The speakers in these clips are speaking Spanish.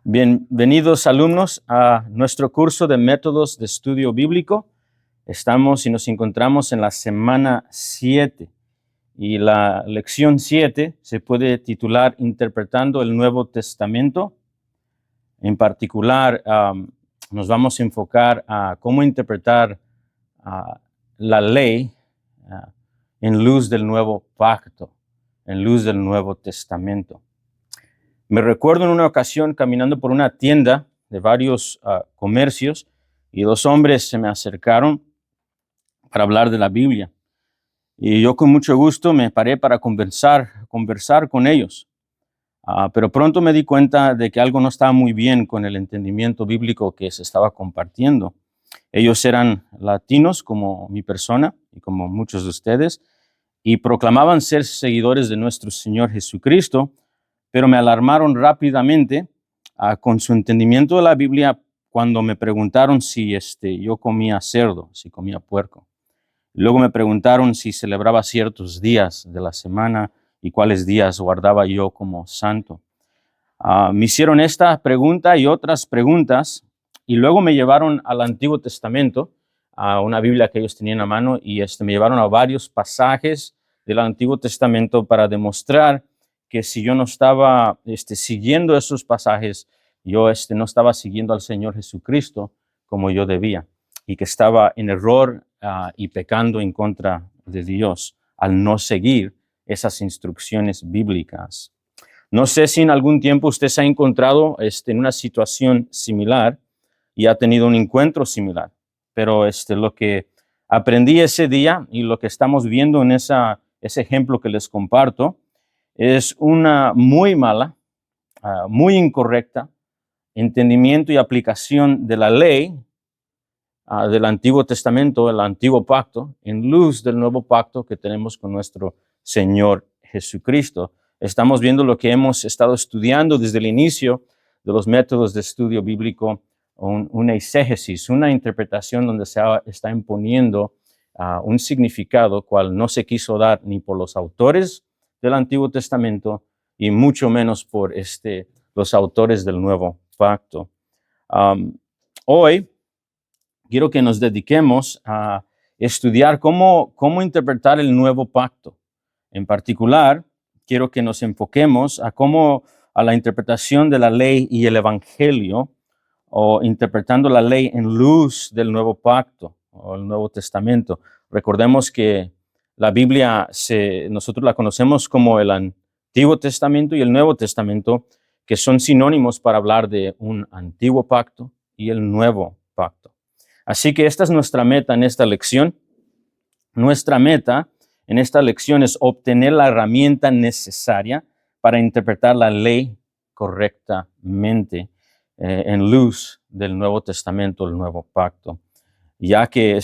Bienvenidos alumnos a nuestro curso de métodos de estudio bíblico. Estamos y nos encontramos en la semana 7 y la lección 7 se puede titular Interpretando el Nuevo Testamento. En particular, nos vamos a enfocar a cómo interpretar la ley en luz del Nuevo Pacto, en luz del Nuevo Testamento. Me recuerdo en una ocasión caminando por una tienda de varios comercios y dos hombres se me acercaron para hablar de la Biblia. Y yo con mucho gusto me paré para conversar con ellos. Pero pronto me di cuenta de que algo no estaba muy bien con el entendimiento bíblico que se estaba compartiendo. Ellos eran latinos como mi persona y como muchos de ustedes y proclamaban ser seguidores de nuestro Señor Jesucristo, pero me alarmaron rápidamente con su entendimiento de la Biblia cuando me preguntaron si yo comía cerdo, si comía puerco. Luego me preguntaron si celebraba ciertos días de la semana y cuáles días guardaba yo como santo. Me hicieron esta pregunta y otras preguntas y luego me llevaron al Antiguo Testamento, a una Biblia que ellos tenían a mano, y me llevaron a varios pasajes del Antiguo Testamento para demostrar que si yo no estaba siguiendo esos pasajes, yo no estaba siguiendo al Señor Jesucristo como yo debía, y que estaba en error y pecando en contra de Dios al no seguir esas instrucciones bíblicas. No sé si en algún tiempo usted se ha encontrado en una situación similar y ha tenido un encuentro similar, pero lo que aprendí ese día y lo que estamos viendo en ese ejemplo que les comparto es una muy mala, muy incorrecta entendimiento y aplicación de la ley del Antiguo Testamento, el Antiguo Pacto, en luz del Nuevo Pacto que tenemos con nuestro Señor Jesucristo. Estamos viendo lo que hemos estado estudiando desde el inicio de los métodos de estudio bíblico, una exégesis, una interpretación donde se está imponiendo un significado cual no se quiso dar ni por los autores del Antiguo Testamento y mucho menos por los autores del Nuevo Pacto. Hoy quiero que nos dediquemos a estudiar cómo interpretar el Nuevo Pacto. En particular, quiero que nos enfoquemos a la interpretación de la ley y el Evangelio, o interpretando la ley en luz del Nuevo Pacto o el Nuevo Testamento. Recordemos que la Biblia nosotros la conocemos como el Antiguo Testamento y el Nuevo Testamento, que son sinónimos para hablar de un Antiguo Pacto y el Nuevo Pacto. Así que esta es nuestra meta en esta lección. Nuestra meta en esta lección es obtener la herramienta necesaria para interpretar la ley correctamente en luz del Nuevo Testamento, el Nuevo Pacto. Ya que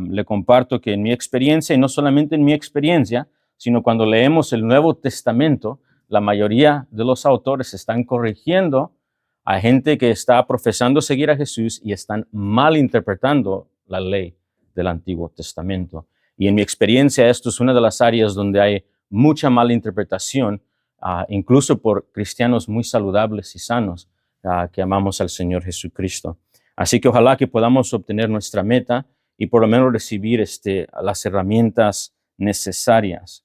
le comparto que en mi experiencia, y no solamente en mi experiencia, sino cuando leemos el Nuevo Testamento, la mayoría de los autores están corrigiendo a gente que está profesando seguir a Jesús y están mal interpretando la ley del Antiguo Testamento. Y en mi experiencia, esto es una de las áreas donde hay mucha mala interpretación, incluso por cristianos muy saludables y sanos que amamos al Señor Jesucristo. Así que ojalá que podamos obtener nuestra meta y por lo menos recibir las herramientas necesarias.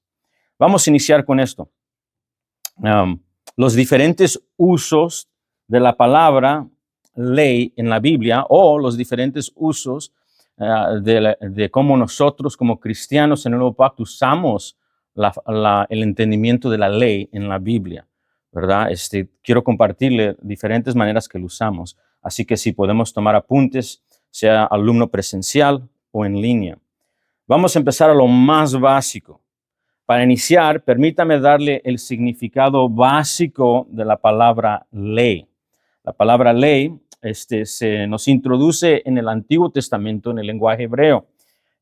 Vamos a iniciar con esto. Los diferentes usos de la palabra ley en la Biblia, o los diferentes usos de cómo nosotros como cristianos en el Nuevo Pacto usamos el entendimiento de la ley en la Biblia, ¿verdad? Quiero compartirle diferentes maneras que lo usamos, así que si podemos tomar apuntes, sea alumno presencial o en línea. Vamos a empezar a lo más básico. Para iniciar, permítame darle el significado básico de la palabra ley. La palabra ley se nos introduce en el Antiguo Testamento en el lenguaje hebreo,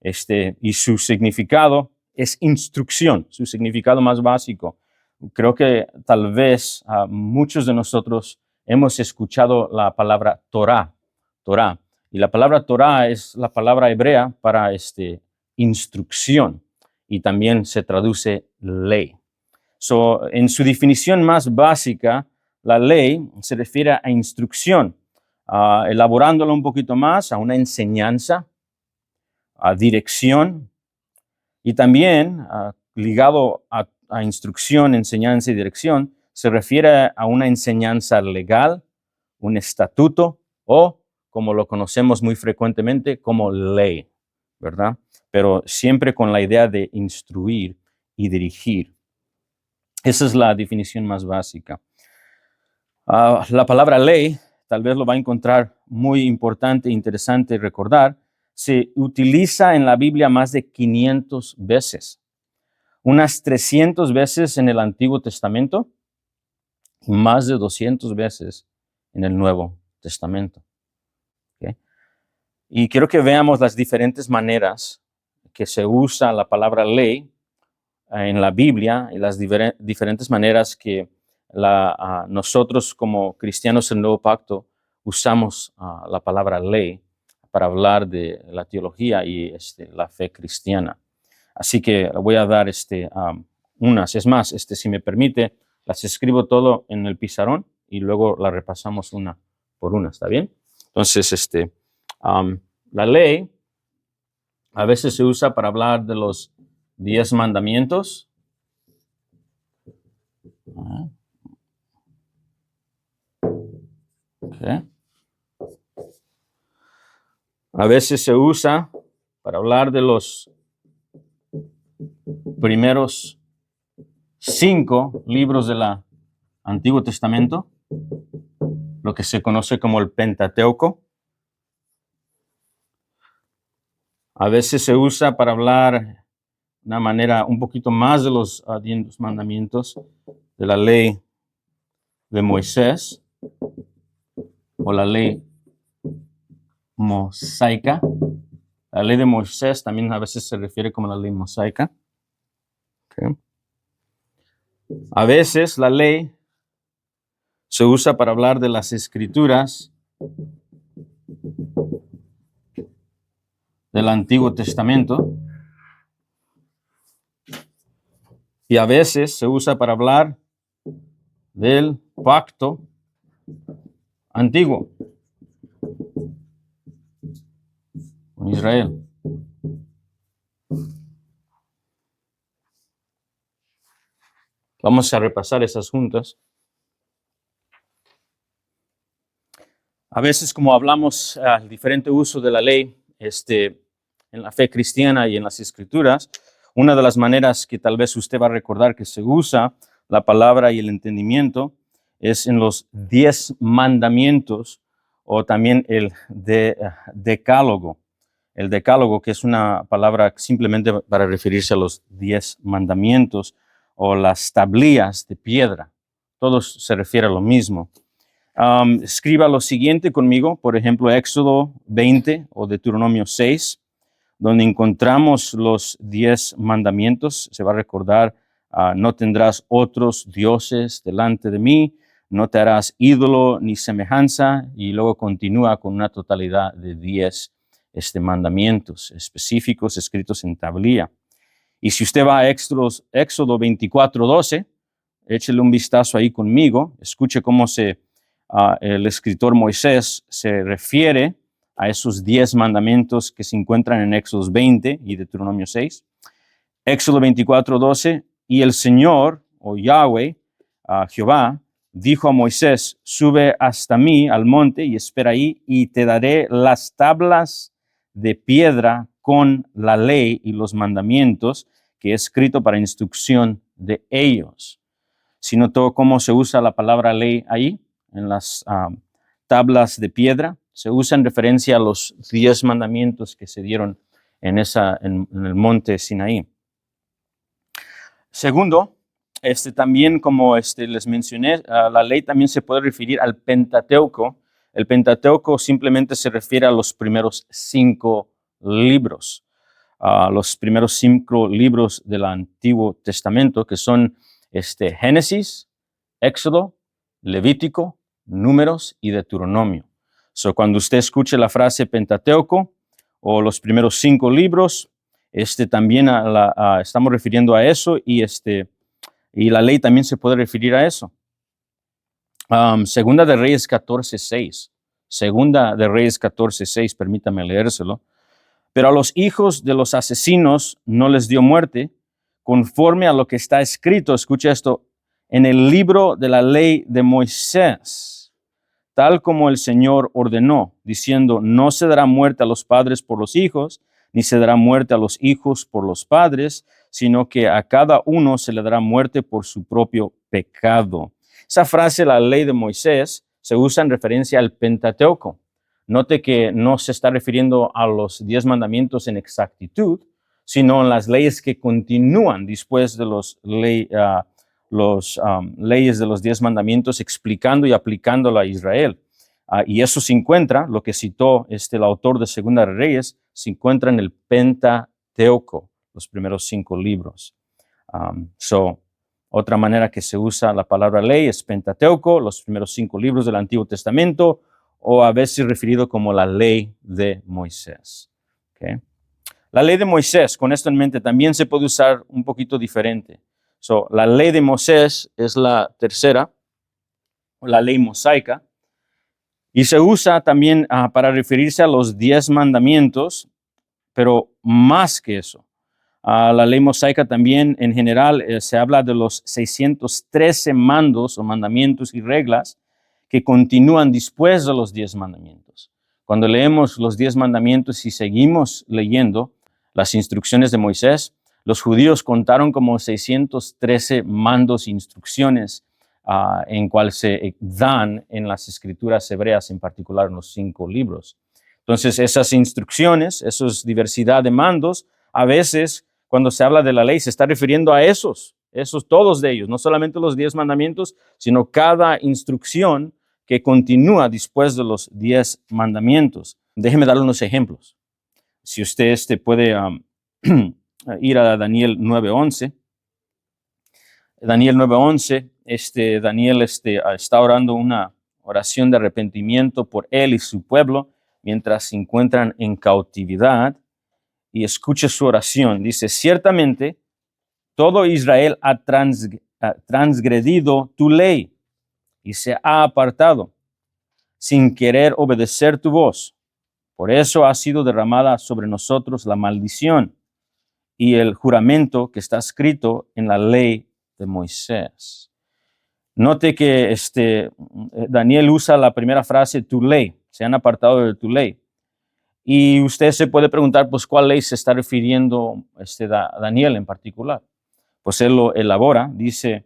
y su significado es instrucción, su significado más básico. Creo que tal vez muchos de nosotros hemos escuchado la palabra Torah, y la palabra Torah es la palabra hebrea para instrucción, y también se traduce ley. En su definición más básica, la ley se refiere a instrucción, elaborándolo un poquito más, a una enseñanza, a dirección, y también ligado a instrucción, enseñanza y dirección, se refiere a una enseñanza legal, un estatuto o, como lo conocemos muy frecuentemente, como ley, ¿verdad? Pero siempre con la idea de instruir y dirigir. Esa es la definición más básica. La palabra ley, tal vez lo va a encontrar muy importante e interesante recordar, se utiliza en la Biblia más de 500 veces. Unas 300 veces en el Antiguo Testamento y más de 200 veces en el Nuevo Testamento. ¿Okay? Y quiero que veamos las diferentes maneras que se usa la palabra ley en la Biblia y las diferentes maneras que nosotros como cristianos del Nuevo Pacto usamos la palabra ley para hablar de la teología y la fe cristiana. Así que voy a dar unas. Es más, si me permite, las escribo todo en el pizarrón y luego las repasamos una por una, ¿está bien? Entonces, la ley a veces se usa para hablar de los 10 mandamientos. Okay. A veces se usa para hablar de los primeros 5 libros del Antiguo Testamento, lo que se conoce como el Pentateuco. A veces se usa para hablar de una manera un poquito más de los 10 mandamientos de la ley de Moisés o la ley mosaica. La ley de Moisés también a veces se refiere como la ley mosaica. Okay. A veces la ley se usa para hablar de las escrituras del Antiguo Testamento. Y a veces se usa para hablar del pacto antiguo con Israel. Vamos a repasar esas juntas. A veces, como hablamos del diferente uso de la ley en la fe cristiana y en las escrituras, una de las maneras que tal vez usted va a recordar que se usa la palabra y el entendimiento es en los 10 mandamientos o también el decálogo. El decálogo, que es una palabra simplemente para referirse a los 10 mandamientos o las tablillas de piedra. Todos se refiere a lo mismo. Escriba lo siguiente conmigo, por ejemplo, Éxodo 20 o Deuteronomio 6, donde encontramos los 10 mandamientos. Se va a recordar, no tendrás otros dioses delante de mí, no te harás ídolo ni semejanza, y luego continúa con una totalidad de 10 mandamientos específicos escritos en tablilla. Y si usted va a Éxodo 24:12, échele un vistazo ahí conmigo, escuche cómo el escritor Moisés se refiere a esos 10 mandamientos que se encuentran en Éxodo 20 y Deuteronomio 6. Éxodo 24:12, y el Señor, o Yahweh, Jehová, dijo a Moisés, sube hasta mí al monte y espera ahí, y te daré las tablas de piedra con la ley y los mandamientos que he escrito para instrucción de ellos. ¿Sí notó cómo se usa la palabra ley ahí, en las tablas de piedra? Se usa en referencia a los 10 mandamientos que se dieron en el monte Sinaí. Segundo, también como les mencioné, la ley también se puede referir al Pentateuco. El Pentateuco simplemente se refiere a los primeros 5 libros. Los primeros 5 libros del Antiguo Testamento, que son Génesis, Éxodo, Levítico, Números y Deuteronomio. Cuando usted escuche la frase Pentateuco o los primeros 5 libros, también estamos refiriendo a eso, y la ley también se puede referir a eso. Segunda de Reyes 14:6. Segunda de Reyes 14:6, permítame leérselo. Pero a los hijos de los asesinos no les dio muerte, conforme a lo que está escrito, escucha esto, en el libro de la ley de Moisés, tal como el Señor ordenó, diciendo, no se dará muerte a los padres por los hijos, ni se dará muerte a los hijos por los padres, sino que a cada uno se le dará muerte por su propio pecado. Esa frase, la ley de Moisés, se usa en referencia al Pentateuco. Note que no se está refiriendo a los 10 mandamientos en exactitud, sino en las leyes que continúan después de los leyes de los 10 mandamientos, explicando y aplicándolo a Israel. Y eso se encuentra, lo que citó el autor de Segunda de Reyes, se encuentra en el Pentateuco, los primeros 5 libros. Otra manera que se usa la palabra ley es Pentateuco, los primeros 5 libros del Antiguo Testamento, o a veces referido como la ley de Moisés. Okay. La ley de Moisés, con esto en mente, también se puede usar un poquito diferente. La ley de Moisés es la tercera, la ley mosaica, y se usa también para referirse a los 10 mandamientos, pero más que eso. La ley mosaica también, en general, se habla de los 613 mandos o mandamientos y reglas que continúan después de los 10 mandamientos. Cuando leemos los 10 mandamientos y seguimos leyendo las instrucciones de Moisés, los judíos contaron como 613 mandos e instrucciones en cual se dan en las escrituras hebreas, en particular en los 5 libros. Entonces, esas instrucciones, esa diversidad de mandos, a veces, cuando se habla de la ley, se está refiriendo a esos todos de ellos, no solamente los 10 mandamientos, sino cada instrucción que continúa después de los 10 mandamientos. Déjeme darle unos ejemplos. Si usted puede ir a Daniel 9:11. Daniel 9:11, Daniel está orando una oración de arrepentimiento por él y su pueblo mientras se encuentran en cautividad. Y escuche su oración. Dice, ciertamente todo Israel ha transgredido tu ley y se ha apartado sin querer obedecer tu voz. Por eso ha sido derramada sobre nosotros la maldición y el juramento que está escrito en la ley de Moisés. Note que Daniel usa la primera frase, tu ley, se han apartado de tu ley. Y usted se puede preguntar, pues, ¿cuál ley se está refiriendo Daniel en particular? Pues él lo elabora, dice,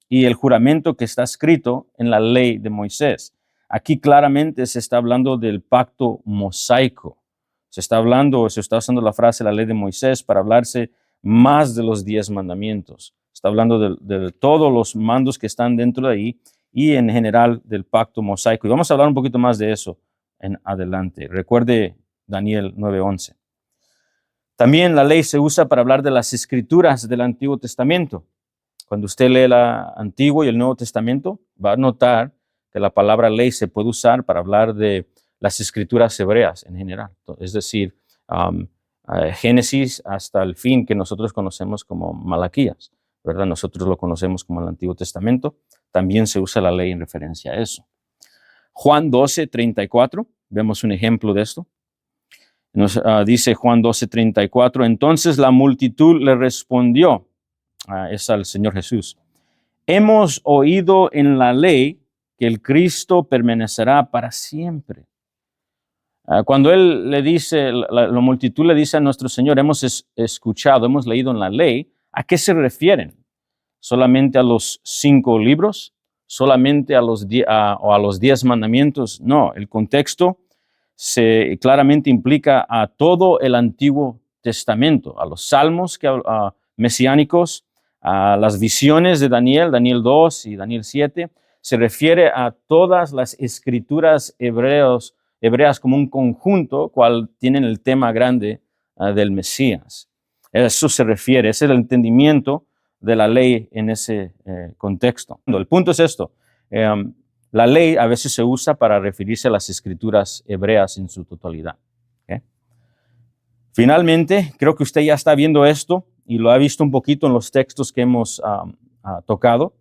y el juramento que está escrito en la ley de Moisés. Aquí claramente se está hablando del pacto mosaico. Se está usando la frase la ley de Moisés para hablarse más de los 10 mandamientos. Está hablando de todos los mandos que están dentro de ahí y en general del pacto mosaico. Y vamos a hablar un poquito más de eso en adelante. Recuerde Daniel 9:11. También la ley se usa para hablar de las escrituras del Antiguo Testamento. Cuando usted lee el Antiguo y el Nuevo Testamento, va a notar que la palabra ley se puede usar para hablar de las escrituras hebreas en general. Es decir, Génesis hasta el fin que nosotros conocemos como Malaquías, ¿verdad? Nosotros lo conocemos como el Antiguo Testamento. También se usa la ley en referencia a eso. Juan 12:34, vemos un ejemplo de esto. Dice Juan 12:34, entonces la multitud le respondió, es al Señor Jesús, hemos oído en la ley que el Cristo permanecerá para siempre. Cuando él le dice, la multitud le dice a nuestro Señor, hemos escuchado, hemos leído en la ley, ¿a qué se refieren? ¿Solamente a los 5 libros? ¿Solamente a los 10 mandamientos? No, el contexto claramente implica a todo el Antiguo Testamento, a los salmos mesiánicos, a las visiones de Daniel 2 y Daniel 7, se refiere a todas las escrituras hebreas como un conjunto, cual tienen el tema grande del Mesías. Eso se refiere, ese es el entendimiento de la ley en ese contexto. El punto es esto. La ley a veces se usa para referirse a las escrituras hebreas en su totalidad. ¿Okay? Finalmente, creo que usted ya está viendo esto y lo ha visto un poquito en los textos que hemos tocado.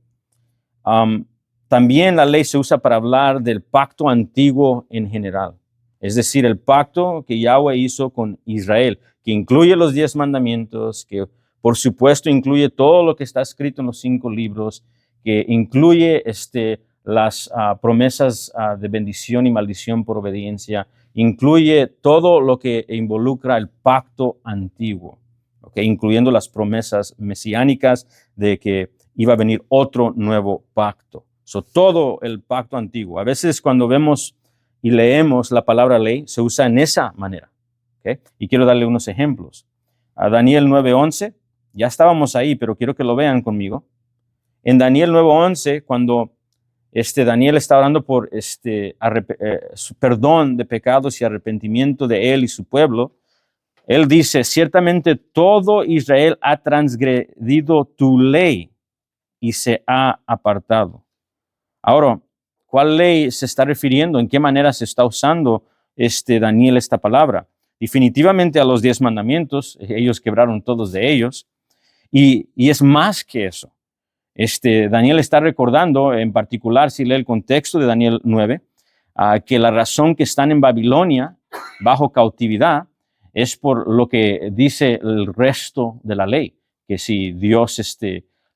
También la ley se usa para hablar del pacto antiguo en general. Es decir, el pacto que Yahweh hizo con Israel, que incluye los 10 mandamientos, que por supuesto incluye todo lo que está escrito en los 5 libros, que incluye las promesas de bendición y maldición por obediencia, incluye todo lo que involucra el pacto antiguo, ¿okay? Incluyendo las promesas mesiánicas de que iba a venir otro nuevo pacto. Todo el pacto antiguo. A veces cuando vemos y leemos la palabra ley, se usa en esa manera, ¿okay? Y quiero darle unos ejemplos. A Daniel 9:11, ya estábamos ahí, pero quiero que lo vean conmigo. En Daniel 9:11, cuando Daniel está orando por su perdón de pecados y arrepentimiento de él y su pueblo, él dice, ciertamente todo Israel ha transgredido tu ley y se ha apartado. Ahora, ¿cuál ley se está refiriendo? ¿En qué manera se está usando Daniel esta palabra? Definitivamente a los 10 mandamientos, ellos quebraron todos de ellos, y es más que eso. Daniel está recordando, en particular, si lee el contexto de Daniel 9, que la razón que están en Babilonia, bajo cautividad, es por lo que dice el resto de la ley, que si Dios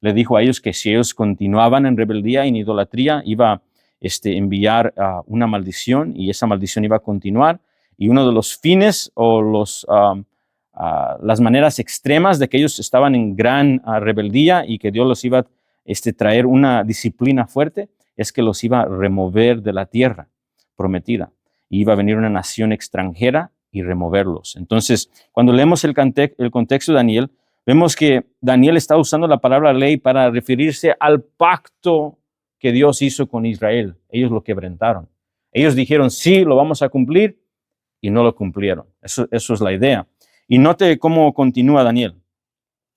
le dijo a ellos que si ellos continuaban en rebeldía y en idolatría, iba a enviar una maldición y esa maldición iba a continuar. Y uno de los fines o las maneras extremas de que ellos estaban en gran rebeldía y que Dios los iba a traer una disciplina fuerte, es que los iba a remover de la tierra prometida. Y iba a venir una nación extranjera y removerlos. Entonces, cuando leemos el contexto de Daniel, vemos que Daniel está usando la palabra ley para referirse al pacto que Dios hizo con Israel. Ellos lo quebrantaron. Ellos dijeron, sí, lo vamos a cumplir, y no lo cumplieron. Eso es la idea. Y note cómo continúa Daniel.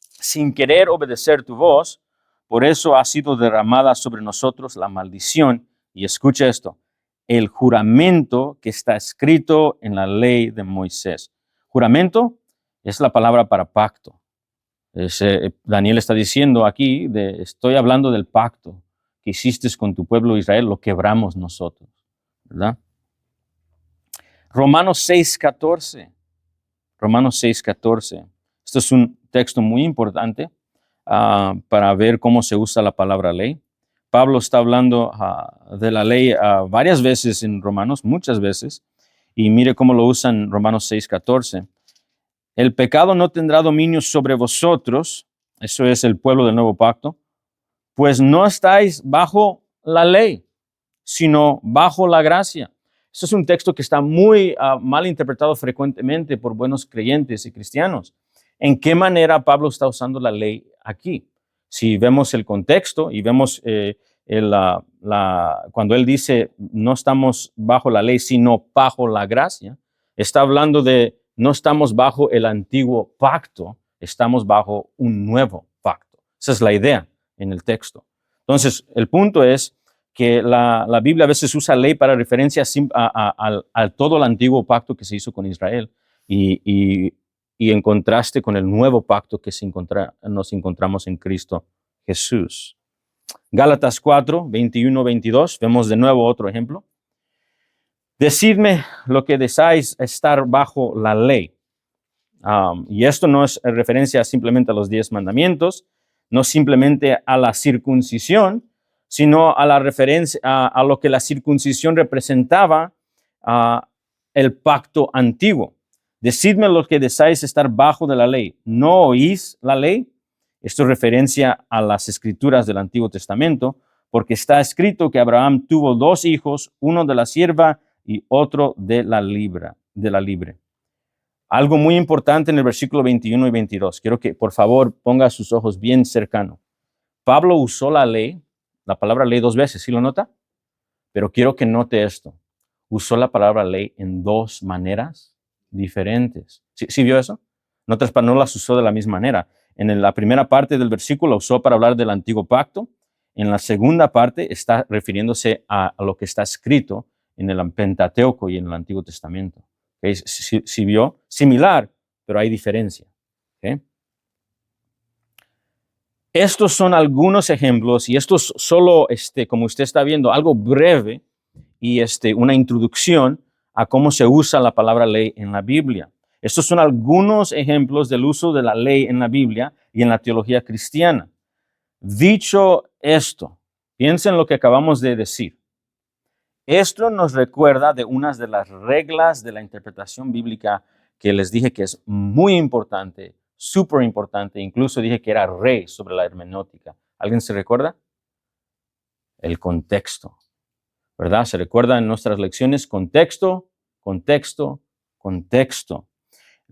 Sin querer obedecer tu voz, por eso ha sido derramada sobre nosotros la maldición. Y escucha esto, el juramento que está escrito en la ley de Moisés. Juramento es la palabra para pacto. Daniel está diciendo aquí, estoy hablando del pacto que hiciste con tu pueblo Israel, lo quebramos nosotros, ¿verdad? Romanos 6:14. Romanos 6:14. Esto es un texto muy importante para ver cómo se usa la palabra ley. Pablo está hablando de la ley varias veces en Romanos, muchas veces, y mire cómo lo usa en Romanos 6:14. El pecado no tendrá dominio sobre vosotros, eso es el pueblo del nuevo pacto, pues no estáis bajo la ley, sino bajo la gracia. Eso es un texto que está muy mal interpretado frecuentemente por buenos creyentes y cristianos. ¿En qué manera Pablo está usando la ley aquí? Si vemos el contexto y vemos cuando él dice no estamos bajo la ley, sino bajo la gracia, está hablando de no estamos bajo el antiguo pacto, estamos bajo un nuevo pacto. Esa es la idea en el texto. Entonces, el punto es que la Biblia a veces usa ley para referencia a todo el antiguo pacto que se hizo con Israel y en contraste con el nuevo pacto que nos encontramos en Cristo Jesús. Gálatas 4, 21, 22, vemos de nuevo otro ejemplo. Decidme lo que deseáis estar bajo la ley. Y esto no es referencia simplemente a los 10 mandamientos, no simplemente a la circuncisión, sino a la referencia a lo que la circuncisión representaba, el pacto antiguo. Decidme lo que deseáis estar bajo de la ley. ¿No oís la ley? Esto es referencia a las escrituras del Antiguo Testamento, porque está escrito que Abraham tuvo 2 hijos, uno de la sierva y otro de la libre. Algo muy importante en el versículo 21 y 22. Quiero que por favor ponga sus ojos bien cercanos. Pablo usó la ley, la palabra ley 2 veces, ¿sí lo nota? Pero quiero que note esto. Usó la palabra ley en 2 maneras diferentes. ¿Sí vio eso? No las usó de la misma manera. En la primera parte del versículo usó para hablar del antiguo pacto. En la segunda parte está refiriéndose a lo que está escrito en el Pentateuco y en el Antiguo Testamento. ¿Okay? Si vio, similar, pero hay diferencia. ¿Okay? Estos son algunos ejemplos y esto es solo, como usted está viendo, algo breve y una introducción a cómo se usa la palabra ley en la Biblia. Estos son algunos ejemplos del uso de la ley en la Biblia y en la teología cristiana. Dicho esto, piensen en lo que acabamos de decir. Esto nos recuerda de unas de las reglas de la interpretación bíblica que les dije que es muy importante, súper importante, incluso dije que era rey sobre la hermenéutica. ¿Alguien se recuerda? El contexto, ¿verdad? Se recuerda en nuestras lecciones contexto, contexto, contexto.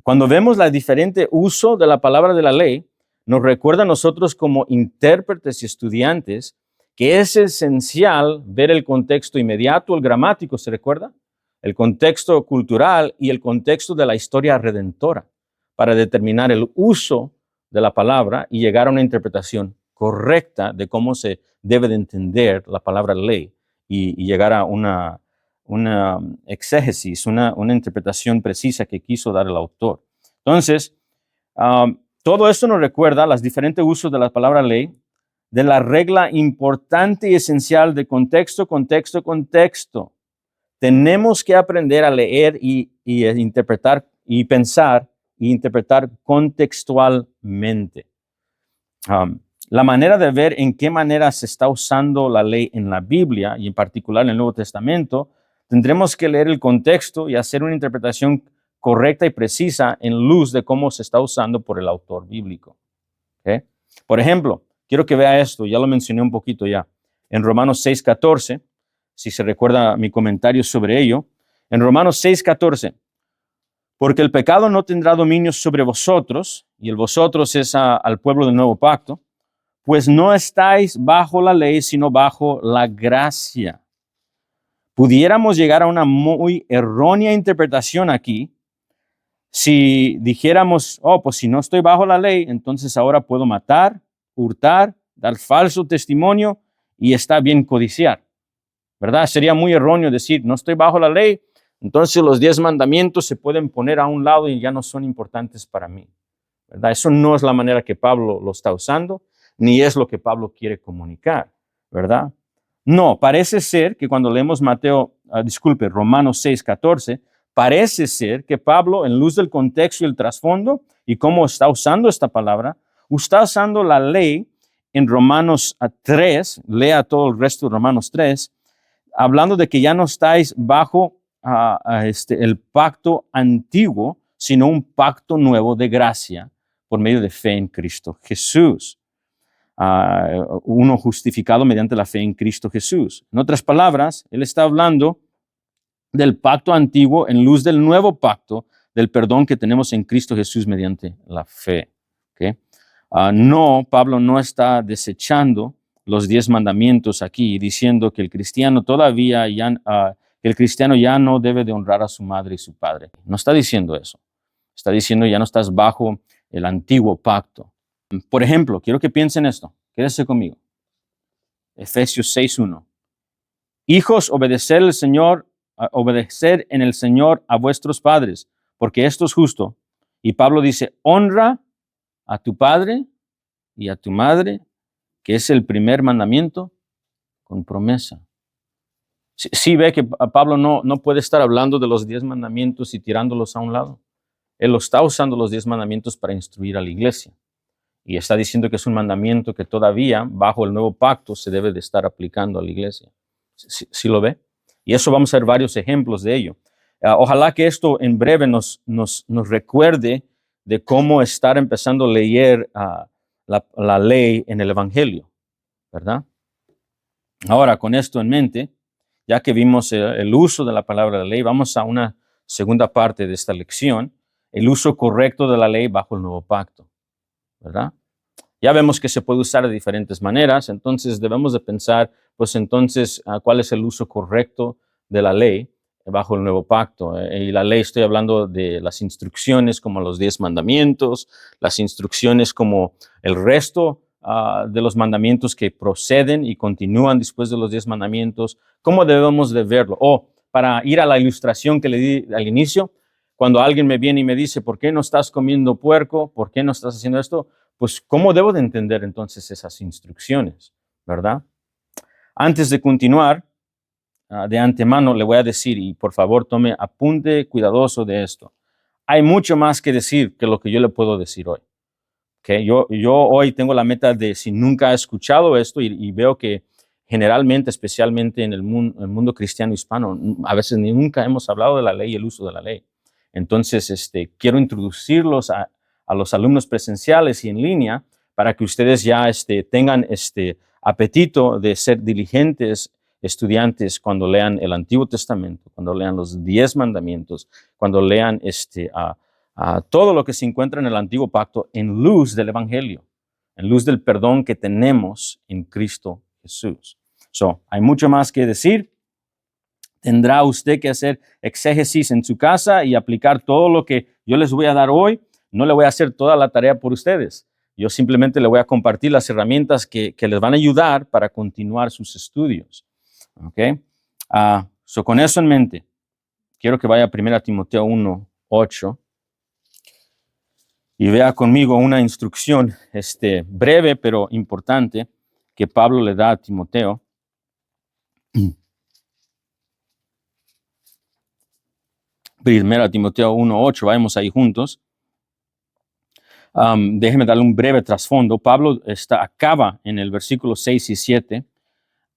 Cuando vemos el diferente uso de la palabra de la ley, nos recuerda a nosotros como intérpretes y estudiantes que es esencial ver el contexto inmediato, el gramático, ¿se recuerda? El contexto cultural y el contexto de la historia redentora para determinar el uso de la palabra y llegar a una interpretación correcta de cómo se debe de entender la palabra ley y llegar a una exégesis, una interpretación precisa que quiso dar el autor. Entonces, todo esto nos recuerda los diferentes usos de la palabra ley, de la regla importante y esencial de contexto, contexto, contexto. Tenemos que aprender a leer y interpretar y pensar e interpretar contextualmente. La manera de ver en qué manera se está usando la ley en la Biblia y en particular en el Nuevo Testamento, tendremos que leer el contexto y hacer una interpretación correcta y precisa en luz de cómo se está usando por el autor bíblico. ¿Okay? Por ejemplo, quiero que vea esto, ya lo mencioné un poquito ya. En Romanos 6:14, si se recuerda mi comentario sobre ello, en Romanos 6:14, porque el pecado no tendrá dominio sobre vosotros, y el vosotros es al pueblo del nuevo pacto, pues no estáis bajo la ley, sino bajo la gracia. Pudiéramos llegar a una muy errónea interpretación aquí si dijéramos, pues si no estoy bajo la ley, entonces ahora puedo matar, hurtar, dar falso testimonio y está bien codiciar, ¿verdad? Sería muy erróneo decir, no estoy bajo la ley, entonces los 10 mandamientos se pueden poner a un lado y ya no son importantes para mí, ¿verdad? Eso no es la manera que Pablo lo está usando, ni es lo que Pablo quiere comunicar, ¿verdad? No, parece ser que cuando leemos Romanos 6:14, parece ser que Pablo, en luz del contexto y el trasfondo y cómo está usando esta palabra, está usando la ley en Romanos 3, lea todo el resto de Romanos 3, hablando de que ya no estáis bajo el pacto antiguo, sino un pacto nuevo de gracia por medio de fe en Cristo Jesús. Uno justificado mediante la fe en Cristo Jesús. En otras palabras, él está hablando del pacto antiguo en luz del nuevo pacto, del perdón que tenemos en Cristo Jesús mediante la fe. ¿Okay? No, Pablo no está desechando los 10 mandamientos aquí, diciendo que el cristiano el cristiano ya no debe de honrar a su madre y su padre. No está diciendo eso. Está diciendo ya no estás bajo el antiguo pacto. Por ejemplo, quiero que piensen esto. Quédese conmigo. Efesios 6:1. Hijos, obedecer en el Señor a vuestros padres, porque esto es justo. Y Pablo dice, honra a tu padre y a tu madre, que es el primer mandamiento, con promesa. Sí ve que Pablo no puede estar hablando de los 10 mandamientos y tirándolos a un lado. Él lo está usando los 10 mandamientos para instruir a la iglesia. Y está diciendo que es un mandamiento que todavía, bajo el nuevo pacto, se debe de estar aplicando a la iglesia. ¿Sí lo ve? Y eso vamos a ver varios ejemplos de ello. Ojalá que esto en breve nos recuerde de cómo estar empezando a leer la ley en el Evangelio, ¿verdad? Ahora, con esto en mente, ya que vimos el uso de la palabra de la ley, vamos a una segunda parte de esta lección, el uso correcto de la ley bajo el nuevo pacto, ¿verdad? Ya vemos que se puede usar de diferentes maneras, entonces debemos de pensar, pues entonces, ¿cuál es el uso correcto de la ley bajo el nuevo pacto? Y la ley, estoy hablando de las instrucciones como los 10 mandamientos, las instrucciones como el resto de los mandamientos que proceden y continúan después de los 10 mandamientos. ¿Cómo debemos de verlo? Para ir a la ilustración que le di al inicio, cuando alguien me viene y me dice, ¿por qué no estás comiendo puerco? ¿Por qué no estás haciendo esto? pues, ¿cómo debo de entender entonces esas instrucciones, verdad? Antes de continuar, de antemano le voy a decir, y por favor tome apunte cuidadoso de esto. Hay mucho más que decir que lo que yo le puedo decir hoy. Okay, yo hoy tengo la meta de, si nunca he escuchado esto y veo que generalmente, especialmente en el mundo cristiano hispano, a veces nunca hemos hablado de la ley y el uso de la ley. Entonces, quiero introducirlos a los alumnos presenciales y en línea para que ustedes ya tengan apetito de ser diligentes estudiantes cuando lean el Antiguo Testamento, cuando lean los 10 mandamientos, cuando lean todo lo que se encuentra en el Antiguo Pacto en luz del Evangelio, en luz del perdón que tenemos en Cristo Jesús. Hay mucho más que decir. Tendrá usted que hacer exégesis en su casa y aplicar todo lo que yo les voy a dar hoy. No le voy a hacer toda la tarea por ustedes. Yo simplemente le voy a compartir las herramientas que les van a ayudar para continuar sus estudios. ¿Okay? Con eso en mente, quiero que vaya a 1 Timoteo 1:8. Y vea conmigo una instrucción breve pero importante que Pablo le da a Timoteo. 1 Timoteo 1:8, vayamos ahí juntos. Déjeme darle un breve trasfondo. Pablo acaba en el versículo 6 y 7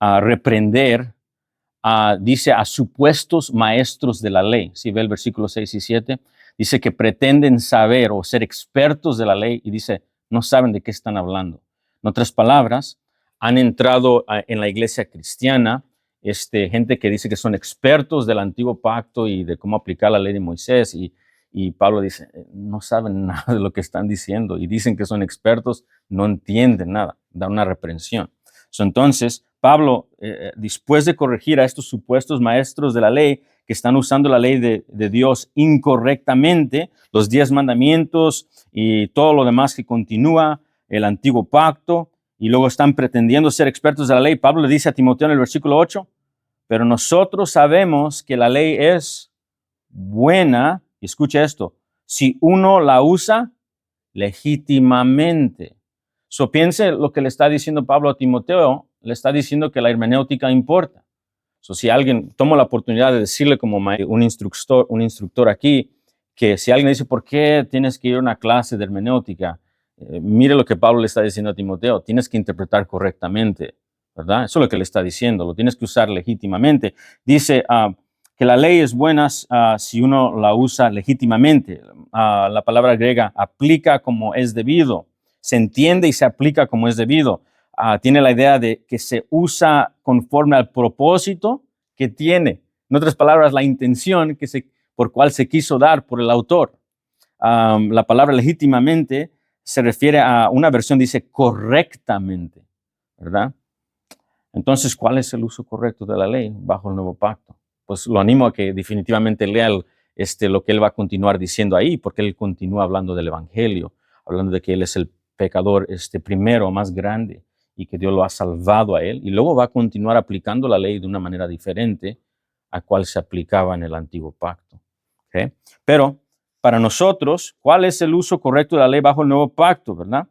a reprender, dice, a supuestos maestros de la ley. Si ve el versículo 6 y 7, dice que pretenden saber o ser expertos de la ley y dice, no saben de qué están hablando. En otras palabras, han entrado en la iglesia cristiana gente que dice que son expertos del antiguo pacto y de cómo aplicar la ley de Moisés y Pablo dice, no saben nada de lo que están diciendo y dicen que son expertos, no entienden nada, da una reprensión. Entonces, Pablo, después de corregir a estos supuestos maestros de la ley que están usando la ley de Dios incorrectamente, los 10 mandamientos y todo lo demás que continúa el antiguo pacto, y luego están pretendiendo ser expertos de la ley, Pablo le dice a Timoteo en el versículo 8, pero nosotros sabemos que la ley es buena, y escucha esto, si uno la usa legítimamente. Piense lo que le está diciendo Pablo a Timoteo, le está diciendo que la hermenéutica importa. Si alguien toma la oportunidad de decirle como un instructor aquí, que si alguien dice, ¿por qué tienes que ir a una clase de hermenéutica? Mire lo que Pablo le está diciendo a Timoteo, tienes que interpretar correctamente, ¿verdad? Eso es lo que le está diciendo, lo tienes que usar legítimamente. Dice que la ley es buena si uno la usa legítimamente. La palabra griega aplica como es debido, se entiende y se aplica como es debido. Tiene la idea de que se usa conforme al propósito que tiene. En otras palabras, la intención por cual se quiso dar por el autor. La palabra legítimamente se refiere a una versión, dice correctamente, ¿verdad? Entonces, ¿cuál es el uso correcto de la ley bajo el nuevo pacto? Pues lo animo a que definitivamente lea lo que él va a continuar diciendo ahí, porque él continúa hablando del evangelio, hablando de que él es el pecador primero, más grande, y que Dios lo ha salvado a él, y luego va a continuar aplicando la ley de una manera diferente a cual se aplicaba en el antiguo pacto. ¿Okay? Pero para nosotros, ¿cuál es el uso correcto de la ley bajo el nuevo pacto, verdad?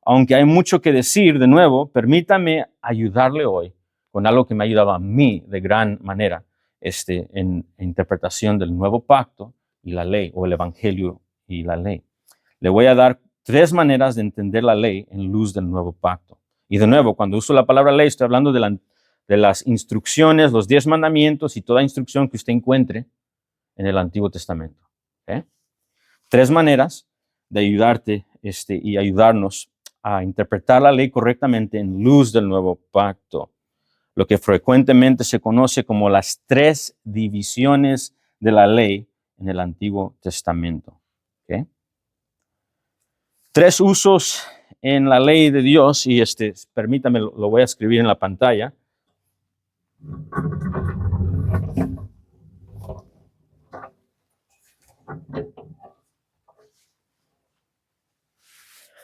Aunque hay mucho que decir, de nuevo, permítame ayudarle hoy con algo que me ha ayudado a mí de gran manera en interpretación del nuevo pacto y la ley, o el evangelio y la ley. Le voy a dar 3 maneras de entender la ley en luz del nuevo pacto. Y de nuevo, cuando uso la palabra ley, estoy hablando de las instrucciones, los 10 mandamientos y toda instrucción que usted encuentre en el Antiguo Testamento. ¿Okay? 3 maneras de ayudarte y ayudarnos a interpretar la ley correctamente en luz del nuevo pacto, lo que frecuentemente se conoce como las 3 divisiones de la ley en el Antiguo Testamento. ¿Okay? 3 usos en la ley de Dios, y permítame, lo voy a escribir en la pantalla.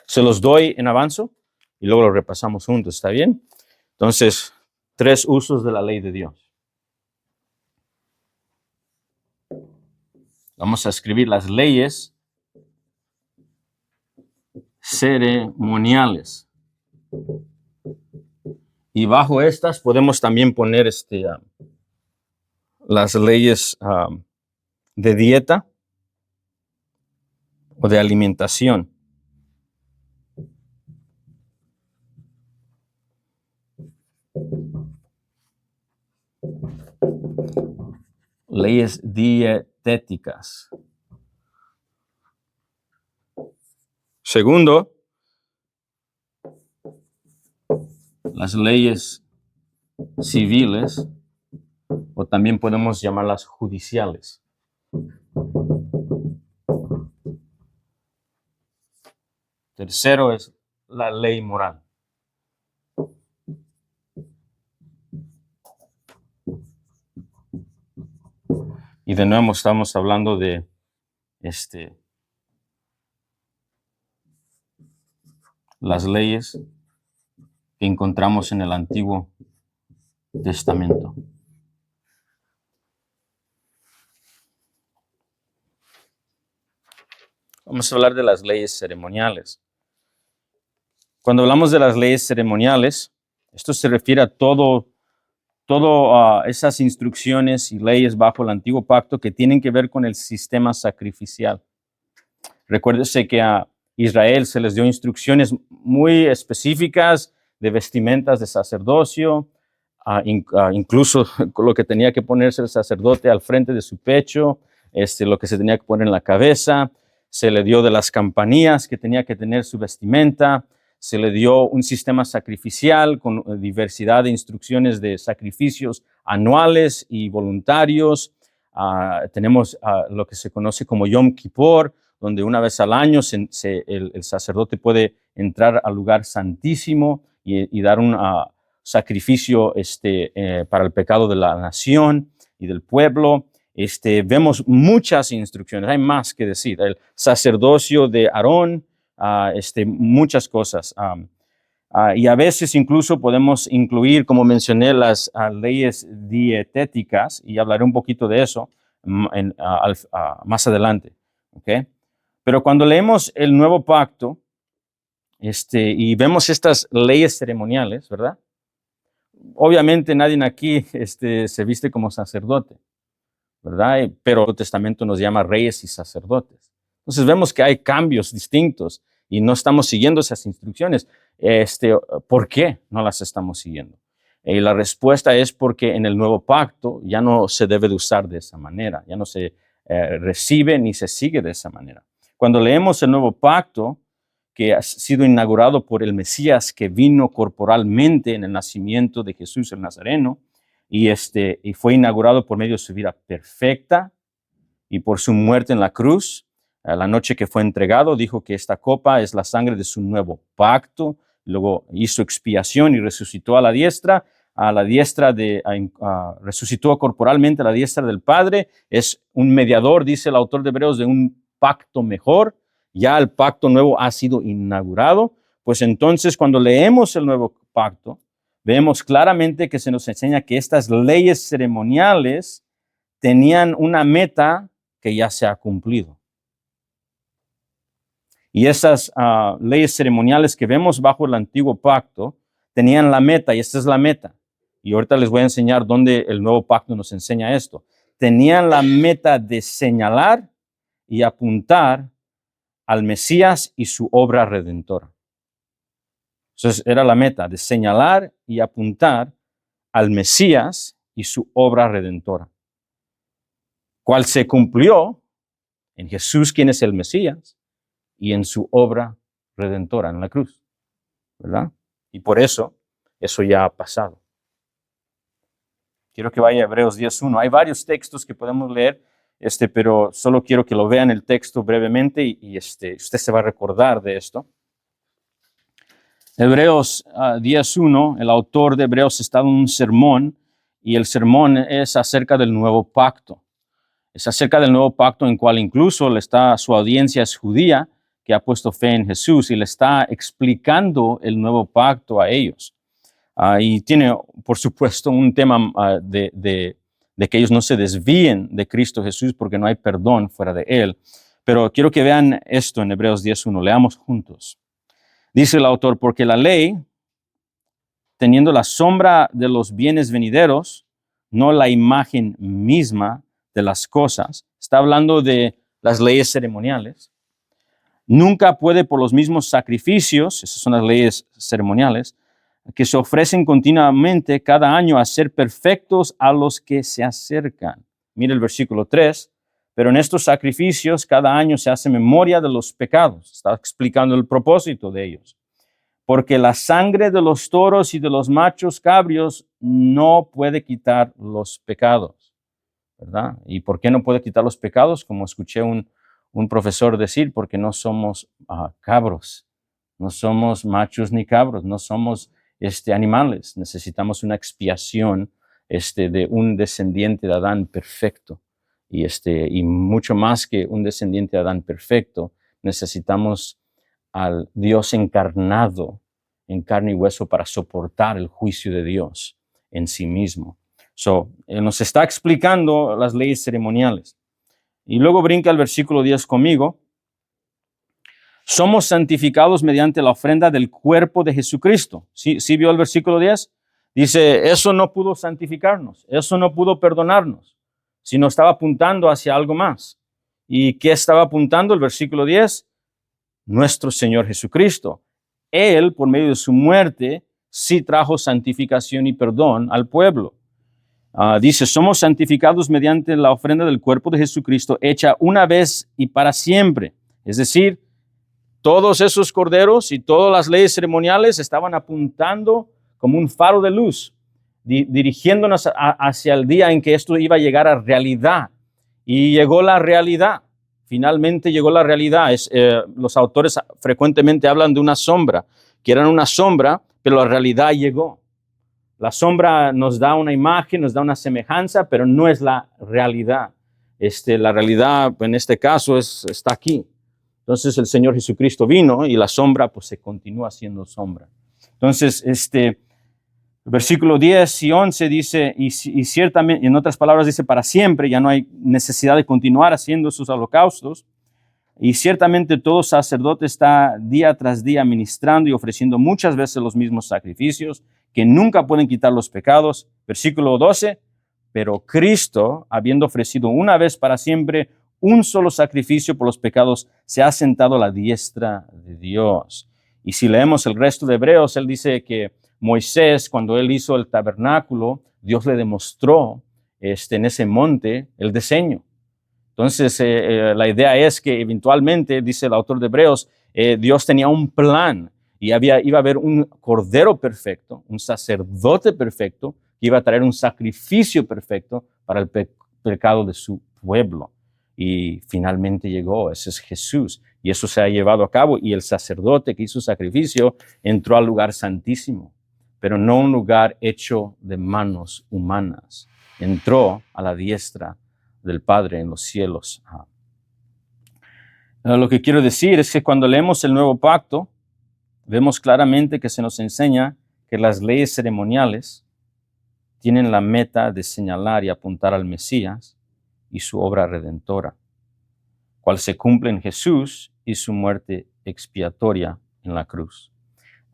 Se los doy en avanzo y luego lo repasamos juntos, ¿está bien? Entonces, 3 usos de la ley de Dios. Vamos a escribir las leyes ceremoniales. Y bajo estas podemos también poner las leyes de dieta o de alimentación. Leyes dietéticas. Segundo, las leyes civiles, o también podemos llamarlas judiciales. Tercero es la ley moral. Y de nuevo estamos hablando de las leyes que encontramos en el Antiguo Testamento. Vamos a hablar de las leyes ceremoniales. Cuando hablamos de las leyes ceremoniales, esto se refiere a todo esas instrucciones y leyes bajo el Antiguo Pacto que tienen que ver con el sistema sacrificial. Recuérdese que a Israel se les dio instrucciones muy específicas de vestimentas de sacerdocio, incluso lo que tenía que ponerse el sacerdote al frente de su pecho, lo que se tenía que poner en la cabeza. Se le dio de las campanillas que tenía que tener su vestimenta. Se le dio un sistema sacrificial con diversidad de instrucciones de sacrificios anuales y voluntarios. Tenemos lo que se conoce como Yom Kippur, donde una vez al año el sacerdote puede entrar al lugar santísimo y dar un sacrificio para el pecado de la nación y del pueblo. Vemos muchas instrucciones, hay más que decir. El sacerdocio de Aarón, muchas cosas. Y a veces incluso podemos incluir, como mencioné, las leyes dietéticas, y hablaré un poquito de eso más adelante. ¿Okay? Pero cuando leemos el Nuevo Pacto y vemos estas leyes ceremoniales, ¿verdad? Obviamente nadie aquí se viste como sacerdote, ¿verdad? Pero el Testamento nos llama reyes y sacerdotes. Entonces vemos que hay cambios distintos y no estamos siguiendo esas instrucciones. ¿Por qué no las estamos siguiendo? Y la respuesta es porque en el Nuevo Pacto ya no se debe de usar de esa manera, ya no se recibe ni se sigue de esa manera. Cuando leemos el Nuevo Pacto, que ha sido inaugurado por el Mesías que vino corporalmente en el nacimiento de Jesús el Nazareno, y fue inaugurado por medio de su vida perfecta y por su muerte en la cruz. La noche que fue entregado, dijo que esta copa es la sangre de su nuevo pacto. Luego hizo expiación y resucitó a la diestra resucitó corporalmente a la diestra del Padre. Es un mediador, dice el autor de Hebreos, de un pacto mejor. Ya el pacto nuevo ha sido inaugurado. Pues entonces, cuando leemos el nuevo pacto, vemos claramente que se nos enseña que estas leyes ceremoniales tenían una meta que ya se ha cumplido. Y esas leyes ceremoniales que vemos bajo el Antiguo Pacto tenían la meta, y esta es la meta. Y ahorita les voy a enseñar dónde el Nuevo Pacto nos enseña esto. Tenían la meta de señalar y apuntar al Mesías y su obra redentora. Entonces era la meta de señalar y apuntar al Mesías y su obra redentora, cual se cumplió en Jesús, quien es el Mesías, y en su obra redentora en la cruz, ¿verdad? Y por eso ya ha pasado. Quiero que vaya a Hebreos 10:1. Hay varios textos que podemos leer, pero solo quiero que lo vean el texto brevemente y usted se va a recordar de esto. Hebreos 10:1, el autor de Hebreos está dando un sermón, y el sermón es acerca del nuevo pacto. Es acerca del nuevo pacto en cual incluso su audiencia es judía, que ha puesto fe en Jesús, y le está explicando el nuevo pacto a ellos. Y tiene, por supuesto, un tema de que ellos no se desvíen de Cristo Jesús, porque no hay perdón fuera de Él. Pero quiero que vean esto en Hebreos 10:1. Leamos juntos. Dice el autor, porque la ley, teniendo la sombra de los bienes venideros, no la imagen misma de las cosas, está hablando de las leyes ceremoniales, nunca puede por los mismos sacrificios, esas son las leyes ceremoniales, que se ofrecen continuamente cada año a ser perfectos a los que se acercan. Mira el versículo 3, pero en estos sacrificios cada año se hace memoria de los pecados. Está explicando el propósito de ellos. Porque la sangre de los toros y de los machos cabrios no puede quitar los pecados, ¿verdad? ¿Y por qué no puede quitar los pecados? Como escuché un profesor decir, porque no somos cabros, no somos machos ni cabros, no somos animales. Necesitamos una expiación de un descendiente de Adán perfecto. Y mucho más que un descendiente de Adán perfecto, necesitamos al Dios encarnado en carne y hueso para soportar el juicio de Dios en sí mismo. Él nos está explicando las leyes ceremoniales. Y luego brinca el versículo 10 conmigo. Somos santificados mediante la ofrenda del cuerpo de Jesucristo. ¿Sí vio el versículo 10? Dice, eso no pudo santificarnos, eso no pudo perdonarnos, sino estaba apuntando hacia algo más. ¿Y qué estaba apuntando el versículo 10? Nuestro Señor Jesucristo. Él, por medio de su muerte, sí trajo santificación y perdón al pueblo. Dice, somos santificados mediante la ofrenda del cuerpo de Jesucristo, hecha una vez y para siempre. Es decir, todos esos corderos y todas las leyes ceremoniales estaban apuntando como un faro de luz, dirigiéndonos hacia el día en que esto iba a llegar a realidad. Y llegó la realidad. Finalmente llegó la realidad. Los autores frecuentemente hablan de una sombra, que eran una sombra, pero la realidad llegó. La sombra nos da una imagen, nos da una semejanza, pero no es la realidad. La realidad, en este caso, está aquí. Entonces el Señor Jesucristo vino y la sombra pues se continúa siendo sombra. Entonces, versículo 10 y 11 dice, y ciertamente, en otras palabras dice, para siempre, ya no hay necesidad de continuar haciendo sus holocaustos, y ciertamente todo sacerdote está día tras día ministrando y ofreciendo muchas veces los mismos sacrificios, que nunca pueden quitar los pecados. Versículo 12, pero Cristo, habiendo ofrecido una vez para siempre un solo sacrificio por los pecados, se ha sentado a la diestra de Dios. Y si leemos el resto de Hebreos, él dice que Moisés, cuando él hizo el tabernáculo, Dios le demostró en ese monte el diseño. Entonces, la idea es que eventualmente, dice el autor de Hebreos, Dios tenía un plan y iba a haber un cordero perfecto, un sacerdote perfecto, que iba a traer un sacrificio perfecto para el pecado de su pueblo. Y finalmente llegó, ese es Jesús, y eso se ha llevado a cabo, y el sacerdote que hizo sacrificio entró al lugar santísimo, pero no un lugar hecho de manos humanas. Entró a la diestra del Padre en los cielos. Lo que quiero decir es que cuando leemos el Nuevo Pacto, vemos claramente que se nos enseña que las leyes ceremoniales tienen la meta de señalar y apuntar al Mesías y su obra redentora, cual se cumple en Jesús y su muerte expiatoria en la cruz.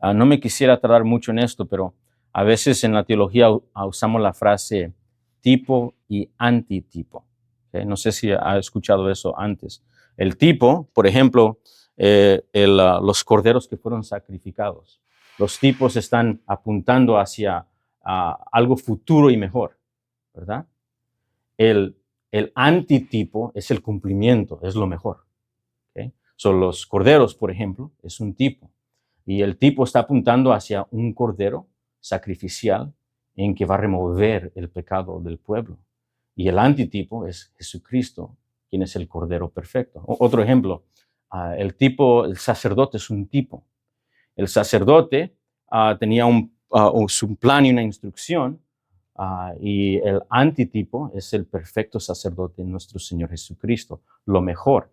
No me quisiera tardar mucho en esto, pero a veces en la teología usamos la frase tipo y antitipo. ¿Okay? No sé si ha escuchado eso antes. El tipo, por ejemplo, los corderos que fueron sacrificados. Los tipos están apuntando hacia algo futuro y mejor, ¿verdad? El antitipo es el cumplimiento, es lo mejor. ¿Okay? Los corderos, por ejemplo, es un tipo. Y el tipo está apuntando hacia un cordero sacrificial en que va a remover el pecado del pueblo. Y el antitipo es Jesucristo, quien es el cordero perfecto. Otro ejemplo, el sacerdote es un tipo. El sacerdote tenía un plan y una instrucción, y el antitipo es el perfecto sacerdote, nuestro Señor Jesucristo, lo mejor.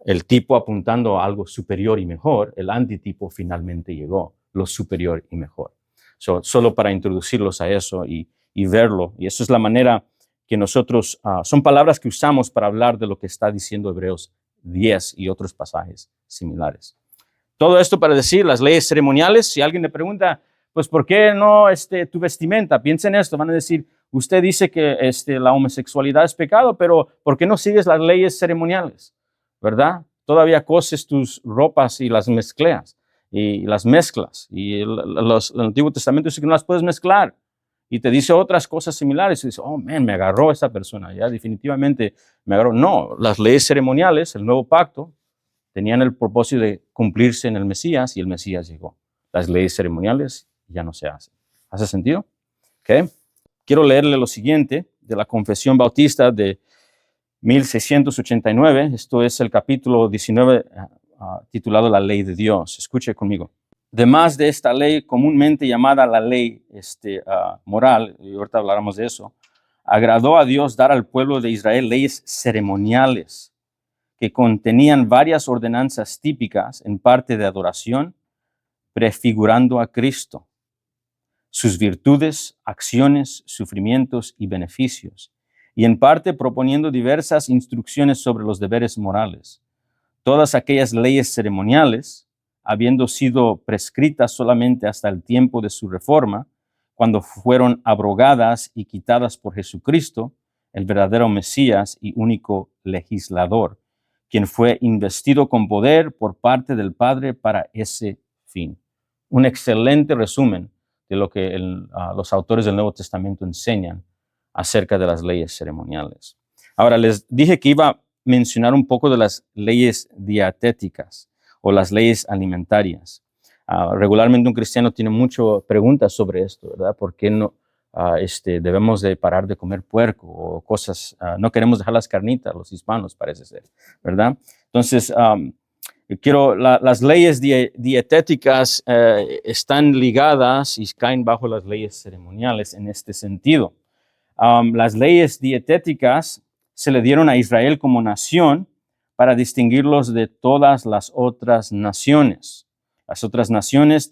El tipo apuntando a algo superior y mejor, el antitipo finalmente llegó, lo superior y mejor. Solo para introducirlos a eso y verlo. Y eso es la manera que nosotros, son palabras que usamos para hablar de lo que está diciendo Hebreos 10 y otros pasajes similares. todo esto para decir las leyes ceremoniales. Si alguien le pregunta, pues, ¿por qué no tu vestimenta? Piensen en esto, van a decir, usted dice que la homosexualidad es pecado, pero ¿por qué no sigues las leyes ceremoniales? ¿Verdad? Todavía coses tus ropas y las mezclas. Y el Antiguo Testamento dice que no las puedes mezclar. Y te dice otras cosas similares. Y dice, oh, man, me agarró esa persona. Ya definitivamente me agarró. No, las leyes ceremoniales, el nuevo pacto, tenían el propósito de cumplirse en el Mesías y el Mesías llegó. Las leyes ceremoniales ya no se hacen. ¿Hace sentido? Okay. Quiero leerle lo siguiente de la Confesión Bautista de 1689. Esto es el capítulo 19, titulado La Ley de Dios. Escuche conmigo. Además de esta ley comúnmente llamada la ley moral, y ahorita hablaremos de eso, agradó a Dios dar al pueblo de Israel leyes ceremoniales que contenían varias ordenanzas típicas en parte de adoración, prefigurando a Cristo, sus virtudes, acciones, sufrimientos y beneficios, y en parte proponiendo diversas instrucciones sobre los deberes morales. Todas aquellas leyes ceremoniales, habiendo sido prescritas solamente hasta el tiempo de su reforma, cuando fueron abrogadas y quitadas por Jesucristo, el verdadero Mesías y único legislador, quien fue investido con poder por parte del Padre para ese fin. Un excelente resumen de lo que los autores del Nuevo Testamento enseñan acerca de las leyes ceremoniales. Ahora, les dije que iba a mencionar un poco de las leyes dietéticas o las leyes alimentarias. Regularmente un cristiano tiene muchas preguntas sobre esto, ¿verdad? ¿Por qué no debemos de parar de comer puerco o cosas? No queremos dejar las carnitas, los hispanos parece ser, ¿verdad? Entonces, las leyes dietéticas están ligadas y caen bajo las leyes ceremoniales en este sentido. Las leyes dietéticas se le dieron a Israel como nación para distinguirlos de todas las otras naciones. Las otras naciones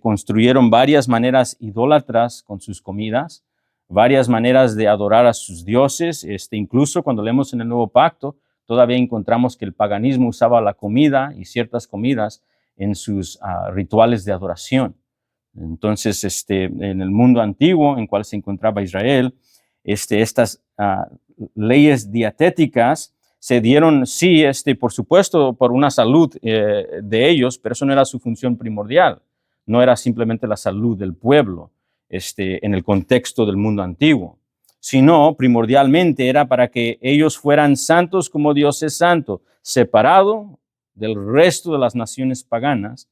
construyeron varias maneras idólatras con sus comidas, varias maneras de adorar a sus dioses. Incluso cuando leemos en el Nuevo Pacto, todavía encontramos que el paganismo usaba la comida y ciertas comidas en sus rituales de adoración. Entonces, en el mundo antiguo en cual se encontraba Israel, estas leyes dietéticas se dieron, sí, por supuesto, por una salud de ellos, pero eso no era su función primordial. No era simplemente la salud del pueblo en el contexto del mundo antiguo, sino primordialmente era para que ellos fueran santos como Dios es santo, separado del resto de las naciones paganas,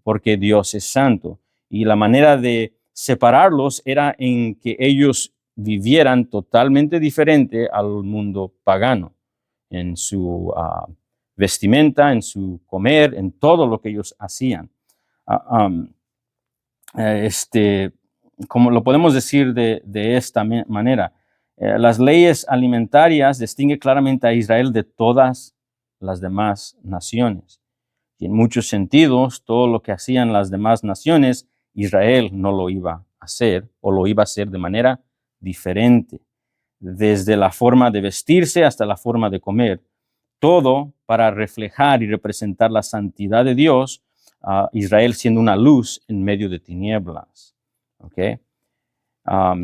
porque Dios es santo. Y la manera de separarlos era en que ellos vivieran totalmente diferente al mundo pagano, en su vestimenta, en su comer, en todo lo que ellos hacían. Como lo podemos decir de esta manera, las leyes alimentarias distinguen claramente a Israel de todas las demás naciones. Y en muchos sentidos, todo lo que hacían las demás naciones, Israel no lo iba a hacer o lo iba a hacer de manera diferente, desde la forma de vestirse hasta la forma de comer, todo para reflejar y representar la santidad de Dios, Israel siendo una luz en medio de tinieblas. ¿Okay?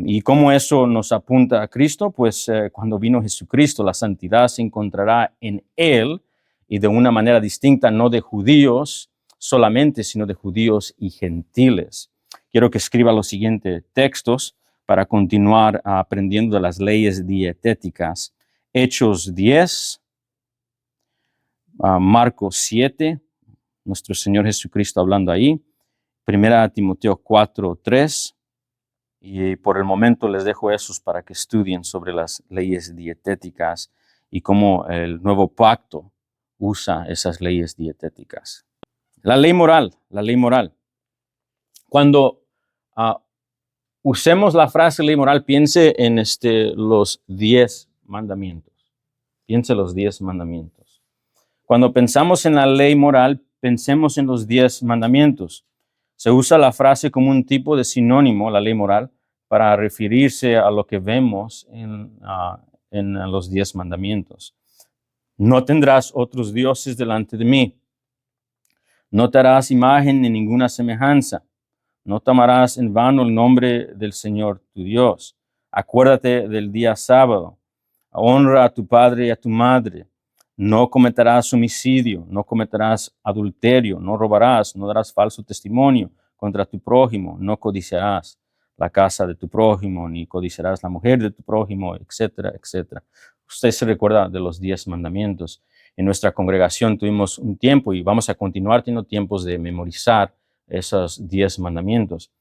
Y cómo eso nos apunta a Cristo, pues cuando vino Jesucristo, la santidad se encontrará en Él y de una manera distinta, no de judíos solamente, sino de judíos y gentiles. Quiero que escriba los siguientes textos para continuar aprendiendo de las leyes dietéticas. Hechos 10, Marcos 7, nuestro Señor Jesucristo hablando ahí. 1 Timoteo 4, 3. Y por el momento les dejo esos para que estudien sobre las leyes dietéticas y cómo el nuevo pacto usa esas leyes dietéticas. La ley moral, la ley moral. Cuando usemos la frase ley moral, piense en los 10 mandamientos. Piense los 10 mandamientos. Cuando pensamos en la ley moral, pensemos en los 10 mandamientos. Se usa la frase como un tipo de sinónimo, la ley moral, para referirse a lo que vemos en los 10 mandamientos. No tendrás otros dioses delante de mí. No te harás imagen ni ninguna semejanza. No tomarás en vano el nombre del Señor tu Dios. Acuérdate del día sábado. Honra a tu padre y a tu madre. No cometerás homicidio, no cometerás adulterio, no robarás, no darás falso testimonio contra tu prójimo, no codiciarás la casa de tu prójimo, ni codiciarás la mujer de tu prójimo, etcétera, etcétera. Usted se recuerda de los 10 mandamientos. En nuestra congregación tuvimos un tiempo y vamos a continuar teniendo tiempos de memorizar esos 10 mandamientos.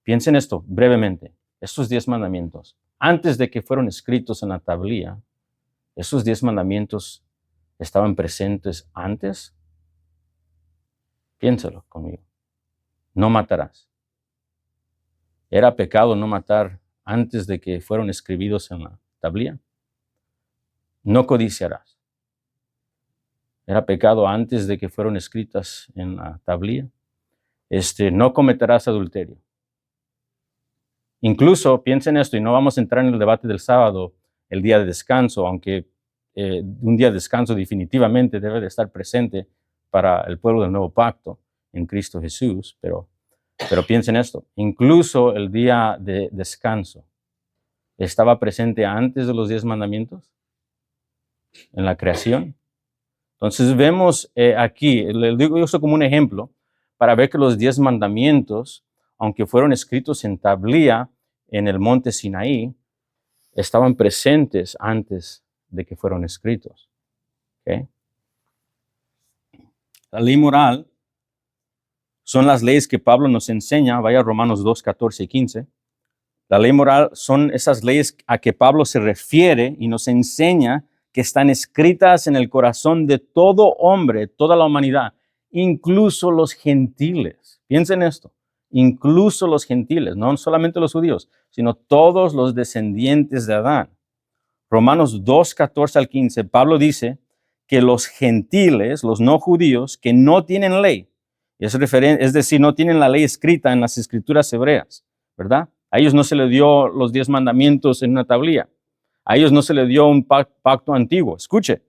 Piensen esto brevemente. Estos 10 mandamientos, antes de que fueron escritos en la tablilla, esos 10 mandamientos estaban presentes antes. Piénsalo conmigo. No matarás. ¿Era pecado no matar antes de que fueron escritos en la tablilla? No codiciarás. ¿Era pecado antes de que fueron escritas en la tablilla? No cometerás adulterio. Incluso, piensen esto, y no vamos a entrar en el debate del sábado, el día de descanso, aunque un día de descanso definitivamente debe de estar presente para el pueblo del nuevo pacto en Cristo Jesús, pero piensen esto, incluso el día de descanso estaba presente antes de los 10 mandamientos en la creación. Entonces vemos aquí, le digo esto como un ejemplo, para ver que los 10 mandamientos, aunque fueron escritos en tablilla en el monte Sinaí, estaban presentes antes de que fueron escritos. ¿Okay? La ley moral son las leyes que Pablo nos enseña, vaya a Romanos 2, 14 y 15. La ley moral son esas leyes a que Pablo se refiere y nos enseña que están escritas en el corazón de todo hombre, toda la humanidad, incluso los gentiles. Piensen esto, incluso los gentiles, no solamente los judíos, sino todos los descendientes de Adán. Romanos 2, 14 al 15, Pablo dice que los gentiles, los no judíos, que no tienen ley, es decir, no tienen la ley escrita en las escrituras hebreas, ¿verdad? A ellos no se les dio los 10 mandamientos en una tablilla. A ellos no se les dio un pacto antiguo. Escuche,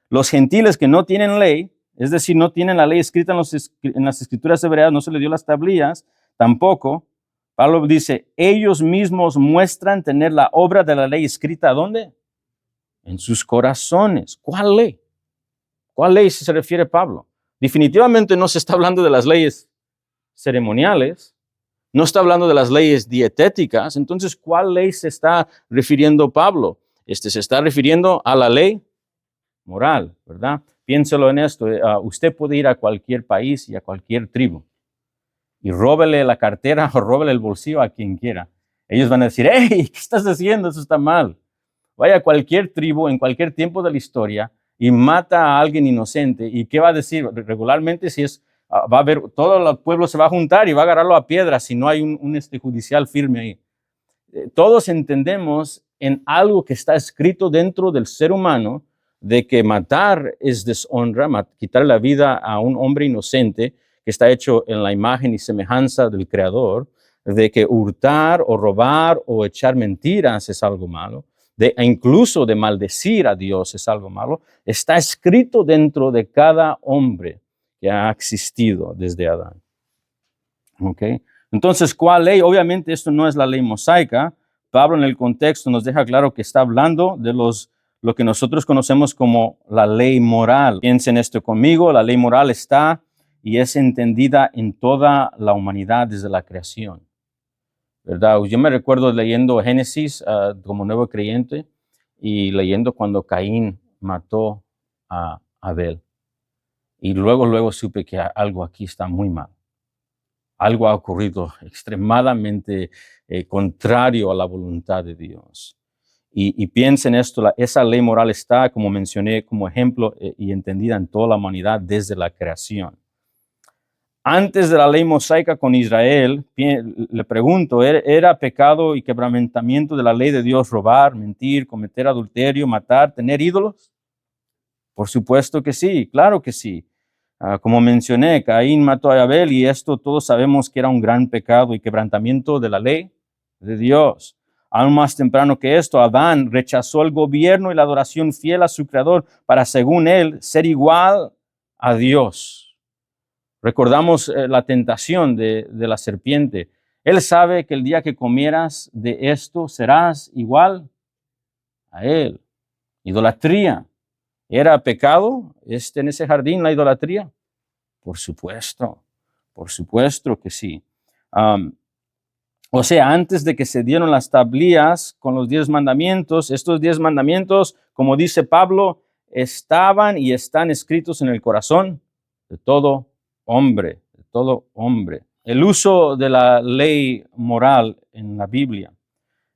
los gentiles que no tienen ley, es decir, no tienen la ley escrita en las escrituras hebreas, no se les dio las tablillas, tampoco. Pablo dice, ellos mismos muestran tener la obra de la ley escrita, ¿dónde? En sus corazones. ¿Cuál ley? ¿Cuál ley se refiere Pablo? Definitivamente no se está hablando de las leyes ceremoniales, no está hablando de las leyes dietéticas. Entonces, ¿cuál ley se está refiriendo Pablo? Se está refiriendo a la ley moral, ¿verdad? Piénselo en esto. Usted puede ir a cualquier país y a cualquier tribu y róbele la cartera o róbele el bolsillo a quien quiera. Ellos van a decir, hey, ¿qué estás haciendo? Eso está mal. Vaya a cualquier tribu en cualquier tiempo de la historia y mata a alguien inocente. ¿Y qué va a decir? Regularmente va a haber, todo el pueblo se va a juntar y va a agarrarlo a piedras si no hay un judicial firme ahí. Todos entendemos en algo que está escrito dentro del ser humano de que matar es deshonra, quitar la vida a un hombre inocente que está hecho en la imagen y semejanza del Creador, de que hurtar o robar o echar mentiras es algo malo, incluso de maldecir a Dios es algo malo, está escrito dentro de cada hombre que ha existido desde Adán. ¿Okay? Entonces, ¿cuál ley? Obviamente esto no es la ley mosaica. Pablo en el contexto nos deja claro que está hablando de lo que nosotros conocemos como la ley moral. Piensen esto conmigo, la ley moral está y es entendida en toda la humanidad desde la creación, ¿verdad? Yo me recuerdo leyendo Génesis como nuevo creyente y leyendo cuando Caín mató a Abel. Y luego supe que algo aquí está muy mal. Algo ha ocurrido extremadamente contrario a la voluntad de Dios. Y piensen esto, esa ley moral está, como mencioné, como ejemplo y entendida en toda la humanidad desde la creación. Antes de la ley mosaica con Israel, le pregunto, ¿era pecado y quebrantamiento de la ley de Dios robar, mentir, cometer adulterio, matar, tener ídolos? Por supuesto que sí, claro que sí. Como mencioné, Caín mató a Abel y esto todos sabemos que era un gran pecado y quebrantamiento de la ley de Dios. Aún más temprano que esto, Adán rechazó el gobierno y la adoración fiel a su Creador para, según él, ser igual a Dios. Recordamos la tentación de la serpiente. Él sabe que el día que comieras de esto serás igual a él. Idolatría. ¿Era pecado en ese jardín la idolatría? Por supuesto que sí. O sea, antes de que se dieron las tablillas con los 10 mandamientos, estos 10 mandamientos, como dice Pablo, estaban y están escritos en el corazón de todo hombre, de todo hombre. El uso de la ley moral en la Biblia.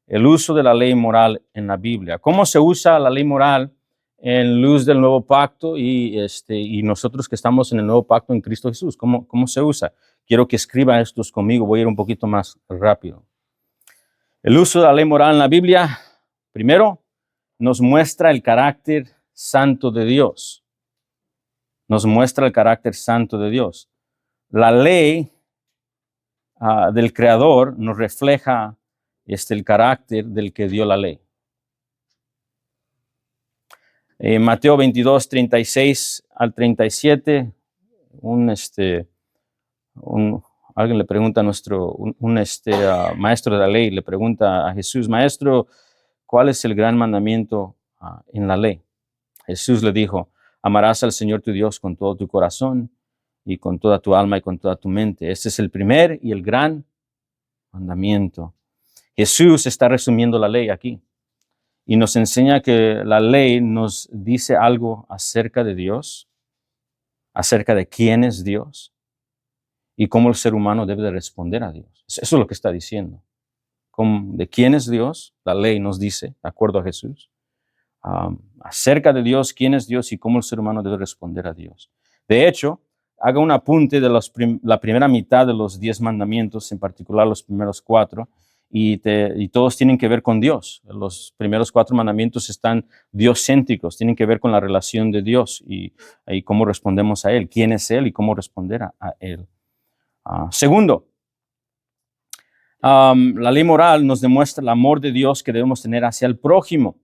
El uso de la ley moral en la Biblia. ¿Cómo se usa la ley moral en luz del nuevo pacto y nosotros que estamos en el nuevo pacto en Cristo Jesús? ¿Cómo se usa? Quiero que escriban estos conmigo, voy a ir un poquito más rápido. El uso de la ley moral en la Biblia, primero, nos muestra el carácter santo de Dios. Nos muestra el carácter santo de Dios. La ley del Creador nos refleja el carácter del que dio la ley. Mateo 22, 36 al 37, alguien le pregunta a maestro de la ley, le pregunta a Jesús, maestro, ¿cuál es el gran mandamiento en la ley? Jesús le dijo, amarás al Señor tu Dios con todo tu corazón y con toda tu alma y con toda tu mente. Este es el primer y el gran mandamiento. Jesús está resumiendo la ley aquí y nos enseña que la ley nos dice algo acerca de Dios, acerca de quién es Dios y cómo el ser humano debe de responder a Dios. Eso es lo que está diciendo. De quién es Dios, la ley nos dice, de acuerdo a Jesús, acerca de Dios, quién es Dios y cómo el ser humano debe responder a Dios. De hecho, haga un apunte de la primera mitad de los 10 mandamientos, en particular los primeros 4, y todos tienen que ver con Dios. Los primeros 4 mandamientos están dioscéntricos, tienen que ver con la relación de Dios y cómo respondemos a Él, quién es Él y cómo responder a Él. Segundo, la ley moral nos demuestra el amor de Dios que debemos tener hacia el prójimo.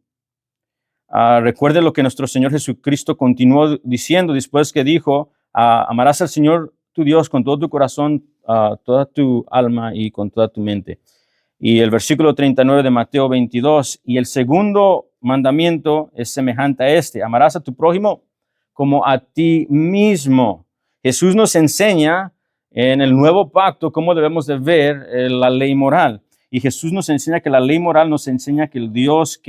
Recuerde lo que nuestro Señor Jesucristo continuó diciendo después que dijo, amarás al Señor tu Dios con todo tu corazón, toda tu alma y con toda tu mente. Y el versículo 39 de Mateo 22, y el segundo mandamiento es semejante a este, amarás a tu prójimo como a ti mismo. Jesús nos enseña en el nuevo pacto cómo debemos de ver la ley moral. Y Jesús nos enseña que la ley moral nos enseña que el Dios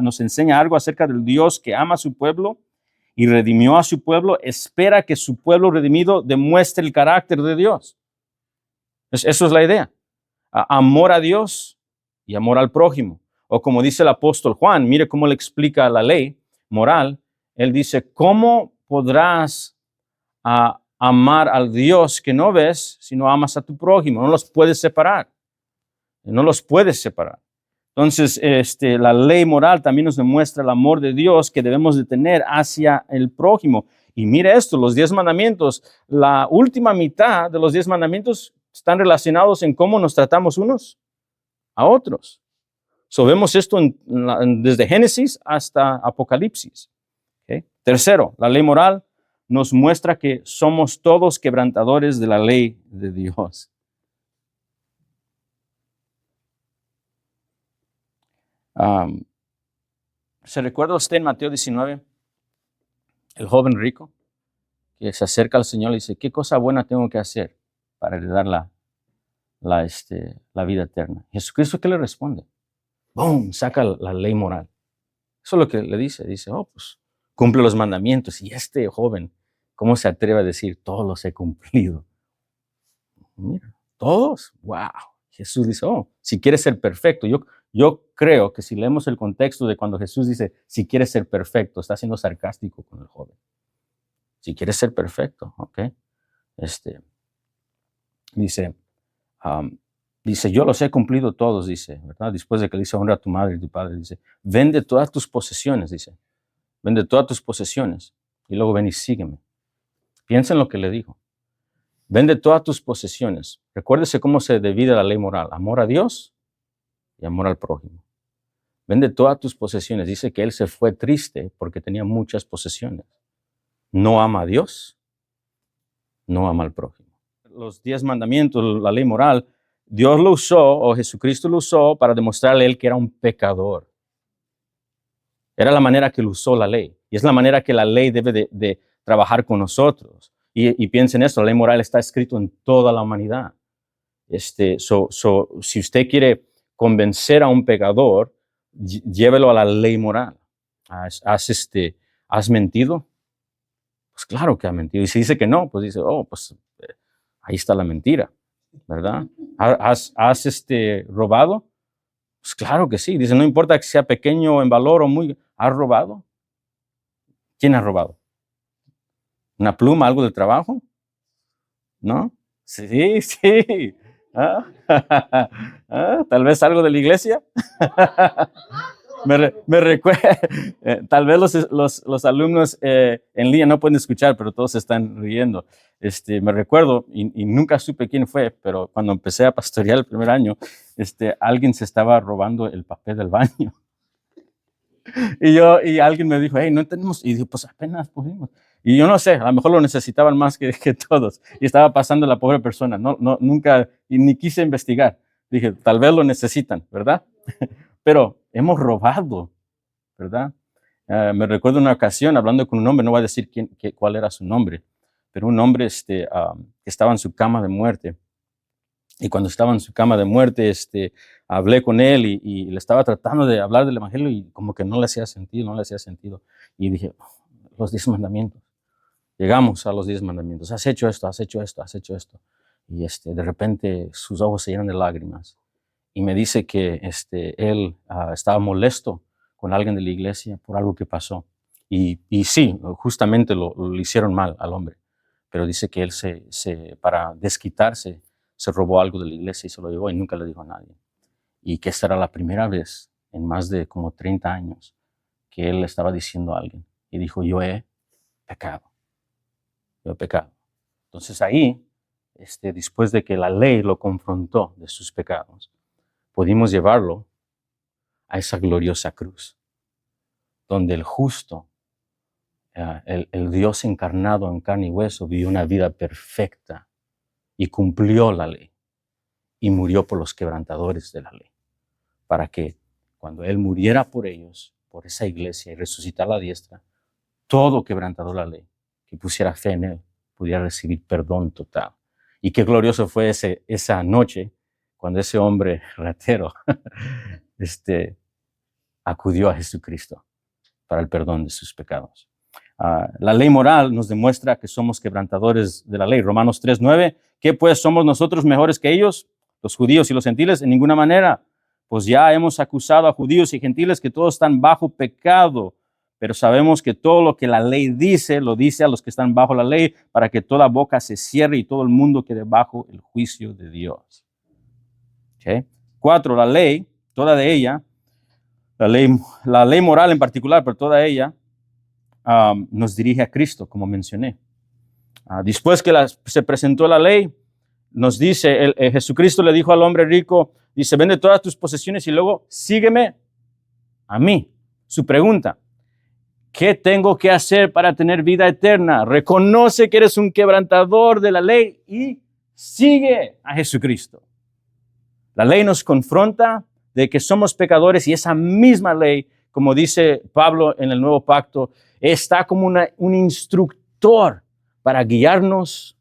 nos enseña algo acerca del Dios que ama a su pueblo y redimió a su pueblo, espera que su pueblo redimido demuestre el carácter de Dios. Eso es la idea. Amor a Dios y amor al prójimo. O como dice el apóstol Juan, mire cómo le explica la ley moral. Él dice, ¿cómo podrás amar al Dios que no ves si no amas a tu prójimo? No los puedes separar. No los puedes separar. Entonces, la ley moral también nos demuestra el amor de Dios que debemos de tener hacia el prójimo. Y mire esto, los 10 mandamientos, la última mitad de los 10 mandamientos están relacionados en cómo nos tratamos unos a otros. Vemos esto desde Génesis hasta Apocalipsis. ¿Okay? Tercero, la ley moral nos muestra que somos todos quebrantadores de la ley de Dios. ¿Se recuerda usted en Mateo 19? El joven rico que se acerca al Señor y dice, ¿qué cosa buena tengo que hacer para heredar la vida eterna? Jesucristo, ¿qué le responde? ¡Bum! Saca la ley moral. Eso es lo que le dice. Dice, pues cumple los mandamientos. Y este joven, ¿cómo se atreve a decir, todos los he cumplido? Mira, ¿todos? ¡Wow! Jesús dice, si quieres ser perfecto. Yo creo que si leemos el contexto de cuando Jesús dice, si quieres ser perfecto, está siendo sarcástico con el joven. Si quieres ser perfecto, ¿ok? Dice, yo los he cumplido todos, dice, ¿verdad? Después de que le dice, honra a tu madre y tu padre, dice, vende todas tus posesiones, dice. Vende todas tus posesiones y luego ven y sígueme. Piensa en lo que le dijo. Vende todas tus posesiones. Recuérdese cómo se divide la ley moral. Amor a Dios y amor al prójimo. Vende todas tus posesiones. Dice que él se fue triste porque tenía muchas posesiones. No ama a Dios. no ama al prójimo. Los 10 mandamientos, la ley moral, Dios lo usó, o Jesucristo lo usó, para demostrarle a él que era un pecador. Era la manera que él usó la ley. Y es la manera que la ley debe de trabajar con nosotros. Y piensen esto, la ley moral está escrito en toda la humanidad. Si usted quiere convencer a un pecador, llévelo a la ley moral. ¿Has mentido? Pues claro que ha mentido. Y si dice que no, pues dice, pues ahí está la mentira, ¿verdad? ¿Has robado? Pues claro que sí. Dice, no importa que sea pequeño en valor o muy... ¿Has robado? ¿Quién ha robado? ¿Una pluma, algo del trabajo? ¿No? Sí, sí. Tal vez algo de la iglesia. Me recuerda, tal vez los alumnos en línea no pueden escuchar, pero todos están riendo. Me recuerdo, y nunca supe quién fue, pero cuando empecé a pastorear el primer año, alguien se estaba robando el papel del baño. Y alguien me dijo, hey, no tenemos, y digo, pues apenas pusimos. Y yo no sé, a lo mejor lo necesitaban más que todos. Y estaba pasando la pobre persona, nunca, y ni quise investigar. Dije, tal vez lo necesitan, ¿verdad? Pero hemos robado, ¿verdad? Me recuerdo una ocasión hablando con un hombre, no voy a decir cuál era su nombre, pero un hombre que estaba en su cama de muerte. Y cuando estaba en su cama de muerte, hablé con él y le estaba tratando de hablar del evangelio y como que no le hacía sentido. Y dije, los 10 mandamientos. Llegamos a los 10 mandamientos. Has hecho esto, has hecho esto, has hecho esto. Y de repente sus ojos se llenan de lágrimas. Y me dice que él estaba molesto con alguien de la iglesia por algo que pasó. Y sí, justamente lo hicieron mal al hombre. Pero dice que él para desquitarse, se robó algo de la iglesia y se lo llevó y nunca le dijo a nadie. Y que esta era la primera vez en más de como 30 años que él le estaba diciendo a alguien. Y dijo, yo he pecado. Yo he pecado. Entonces ahí, después de que la ley lo confrontó de sus pecados, pudimos llevarlo a esa gloriosa cruz, donde el justo, el Dios encarnado en carne y hueso, vivió una vida perfecta y cumplió la ley y murió por los quebrantadores de la ley, para que cuando Él muriera por ellos, por esa iglesia y resucitara a la diestra, todo quebrantador la ley, que pusiera fe en Él, pudiera recibir perdón total. Y qué glorioso fue esa noche cuando ese hombre ratero acudió a Jesucristo para el perdón de sus pecados. La ley moral nos demuestra que somos quebrantadores de la ley. Romanos 3:9, ¿qué pues somos nosotros mejores que ellos, los judíos y los gentiles? En ninguna manera, pues ya hemos acusado a judíos y gentiles que todos están bajo pecado, pero sabemos que todo lo que la ley dice, lo dice a los que están bajo la ley, para que toda boca se cierre y todo el mundo quede bajo el juicio de Dios. ¿Okay? 4, la ley, toda de ella, la ley moral en particular, pero toda ella, nos dirige a Cristo, como mencioné. Después que se presentó la ley, nos dice, Jesucristo le dijo al hombre rico, dice, vende todas tus posesiones y luego sígueme a mí. Su pregunta, ¿qué tengo que hacer para tener vida eterna? Reconoce que eres un quebrantador de la ley y sigue a Jesucristo. La ley nos confronta de que somos pecadores y esa misma ley, como dice Pablo en el Nuevo Pacto, está como un instructor para guiarnos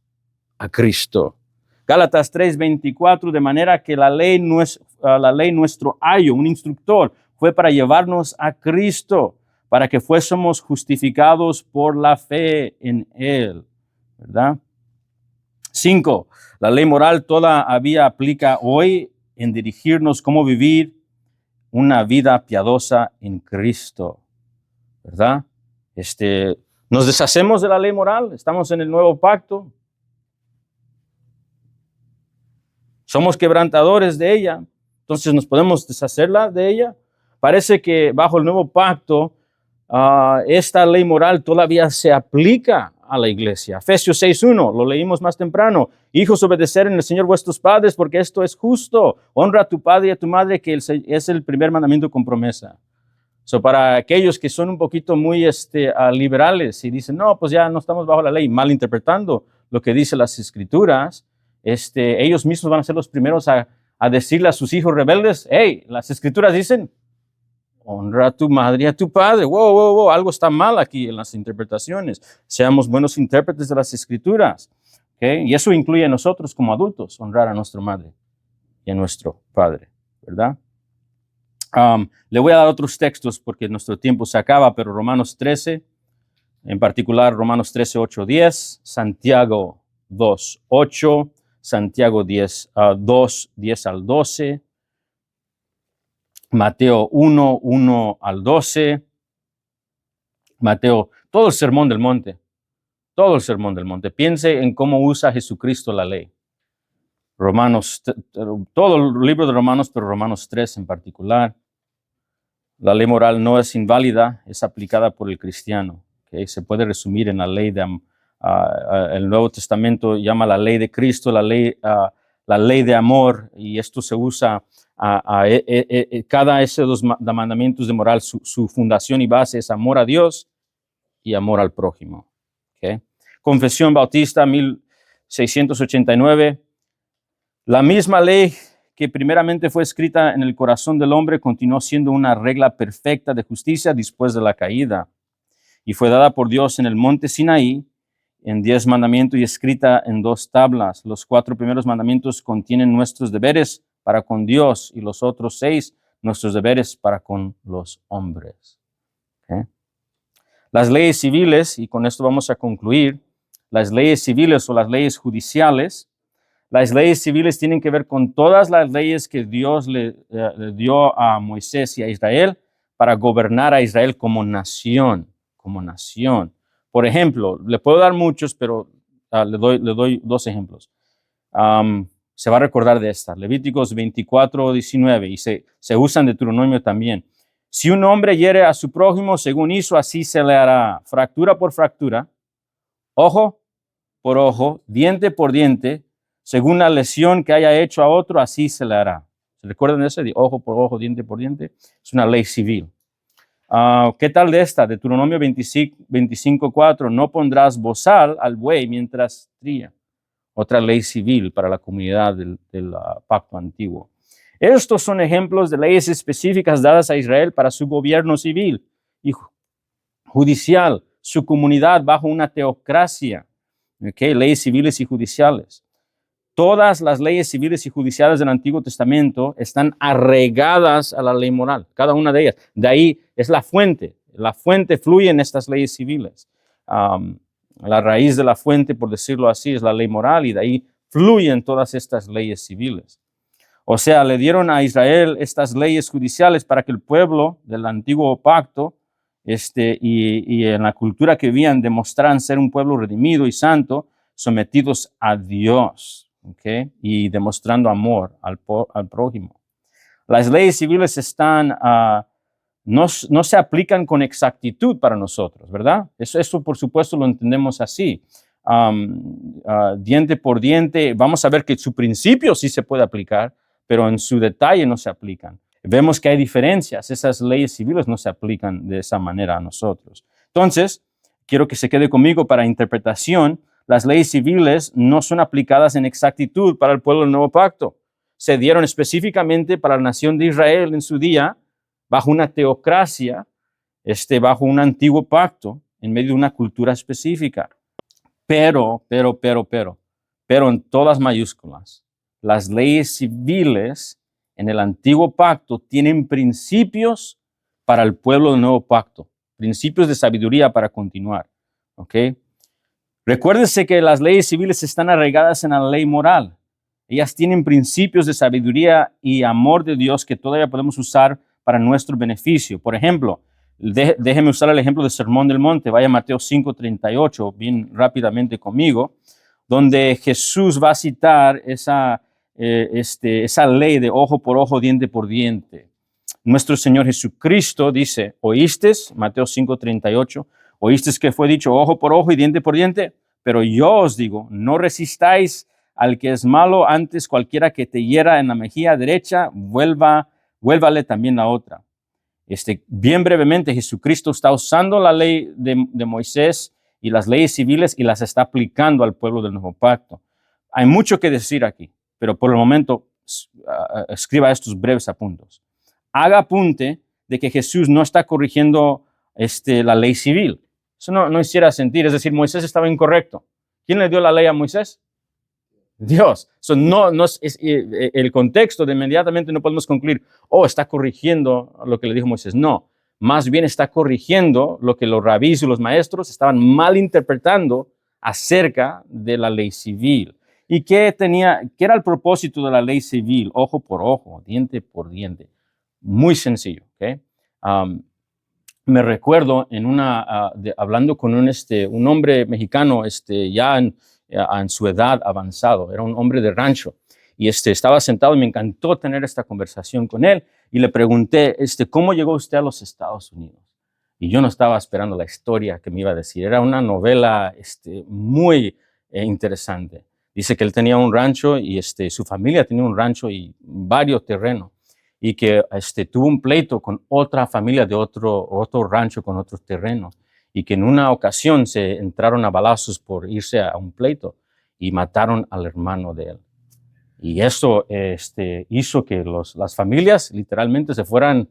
a Cristo. Gálatas 3:24, de manera que la ley nuestro ayo, un instructor, fue para llevarnos a Cristo, para que fuésemos justificados por la fe en Él, ¿verdad? 5, la ley moral todavía aplica hoy en dirigirnos cómo vivir una vida piadosa en Cristo, ¿verdad? Nos deshacemos de la ley moral, estamos en el nuevo pacto, somos quebrantadores de ella, entonces nos podemos deshacerla de ella. Parece que bajo el nuevo pacto, esta ley moral todavía se aplica a la iglesia. Efesios 6:1, lo leímos más temprano. Hijos, obedecer en el Señor vuestros padres, porque esto es justo. Honra a tu padre y a tu madre, que es el primer mandamiento con promesa. Para aquellos que son un poquito muy liberales y dicen, no, pues ya no estamos bajo la ley, malinterpretando lo que dice las Escrituras, ellos mismos van a ser los primeros a decirle a sus hijos rebeldes, hey, las Escrituras dicen, honra a tu madre y a tu padre. Wow, algo está mal aquí en las interpretaciones. Seamos buenos intérpretes de las Escrituras. ¿Okay? Y eso incluye a nosotros como adultos, honrar a nuestra madre y a nuestro padre, ¿verdad? Le voy a dar otros textos porque nuestro tiempo se acaba, pero Romanos 13, en particular Romanos 13, 8, 10, Santiago 2, 8, Santiago 2, 10 al 12, Mateo 1, 1 al 12, Mateo, todo el sermón del monte, todo el sermón del monte. Piense en cómo usa Jesucristo la ley. Romanos, todo el libro de Romanos, pero Romanos 3 en particular. La ley moral no es inválida, es aplicada por el cristiano. ¿Okay? Se puede resumir en la ley el Nuevo Testamento llama la ley de Cristo, la ley de amor, y esto se usa cada esos dos mandamientos de moral, su fundación y base es amor a Dios y amor al prójimo. ¿Okay? Confesión Bautista 1689, la misma ley que primeramente fue escrita en el corazón del hombre continuó siendo una regla perfecta de justicia después de la caída y fue dada por Dios en el monte Sinaí en 10 mandamientos y escrita en 2 tablas. Los 4 primeros mandamientos contienen nuestros deberes para con Dios y los otros 6 nuestros deberes para con los hombres. ¿Okay? Las leyes civiles, y con esto vamos a concluir, las leyes civiles o las leyes judiciales, las leyes civiles tienen que ver con todas las leyes que Dios le dio a Moisés y a Israel para gobernar a Israel como nación, como nación. Por ejemplo, le puedo dar muchos, pero le doy 2 ejemplos. Se va a recordar de esta, Levíticos 24, 19, y se usan de Deuteronomio también. Si un hombre hiere a su prójimo, según hizo, así se le hará fractura por fractura, ojo por ojo, diente por diente, según la lesión que haya hecho a otro, así se le hará. ¿Se recuerdan de ese? De ojo por ojo, diente por diente. Es una ley civil. ¿Qué tal de esta? Deuteronomio 25, 4. No pondrás bozal al buey mientras tría. Otra ley civil para la comunidad del pacto antiguo. Estos son ejemplos de leyes específicas dadas a Israel para su gobierno civil y judicial, su comunidad bajo una teocracia. Okay, leyes civiles y judiciales. Todas las leyes civiles y judiciales del Antiguo Testamento están arraigadas a la ley moral, cada una de ellas. De ahí es la fuente fluye en estas leyes civiles. La raíz de la fuente, por decirlo así, es la ley moral y de ahí fluyen todas estas leyes civiles. O sea, le dieron a Israel estas leyes judiciales para que el pueblo del antiguo pacto y en la cultura que vivían demostraran ser un pueblo redimido y santo, sometidos a Dios, ¿okay? Y demostrando amor al prójimo. Las leyes civiles no se aplican con exactitud para nosotros, ¿verdad? Eso por supuesto lo entendemos así. Diente por diente, vamos a ver que su principio sí se puede aplicar, pero en su detalle no se aplican. Vemos que hay diferencias, esas leyes civiles no se aplican de esa manera a nosotros. Entonces, quiero que se quede conmigo para interpretación. Las leyes civiles no son aplicadas en exactitud para el pueblo del Nuevo Pacto. Se dieron específicamente para la nación de Israel en su día, bajo una teocracia, bajo un antiguo pacto, en medio de una cultura específica. Pero en todas mayúsculas, las leyes civiles en el antiguo pacto tienen principios para el pueblo del nuevo pacto, principios de sabiduría para continuar. ¿Ok? Recuérdense que las leyes civiles están arraigadas en la ley moral. Ellas tienen principios de sabiduría y amor de Dios que todavía podemos usar para nuestro beneficio. Por ejemplo, déjeme usar el ejemplo del Sermón del Monte. Vaya a Mateo 5:38, bien rápidamente conmigo, donde Jesús va a citar esa ley de ojo por ojo, diente por diente. Nuestro Señor Jesucristo dice, ¿oíste? Mateo 5:38, ¿oíste que fue dicho ojo por ojo y diente por diente? Pero yo os digo, no resistáis al que es malo, antes cualquiera que te hiera en la mejilla derecha, vuélvale también la otra. Bien brevemente, Jesucristo está usando la ley de Moisés y las leyes civiles y las está aplicando al pueblo del nuevo pacto. Hay mucho que decir aquí, pero por el momento escriba estos breves apuntes. Haga apunte de que Jesús no está corrigiendo la ley civil. Eso no hiciera sentido, es decir, Moisés estaba incorrecto. ¿Quién le dio la ley a Moisés? Dios. So, no es el contexto de inmediatamente no podemos concluir, está corrigiendo lo que le dijo Moisés. No, más bien está corrigiendo lo que los rabís y los maestros estaban mal interpretando acerca de la ley civil. ¿Y qué era el propósito de la ley civil? Ojo por ojo, diente por diente. Muy sencillo. ¿Okay? Me recuerdo hablando con un hombre mexicano ya en su edad avanzado, era un hombre de rancho, y estaba sentado y me encantó tener esta conversación con él, y le pregunté, ¿cómo llegó usted a los Estados Unidos? Y yo no estaba esperando la historia que me iba a decir, era una novela muy interesante. Dice que él tenía un rancho y su familia tenía un rancho y varios terrenos, y que tuvo un pleito con otra familia de otro rancho con otros terrenos, y que en una ocasión se entraron a balazos por irse a un pleito y mataron al hermano de él. Y eso hizo que las familias literalmente se fueran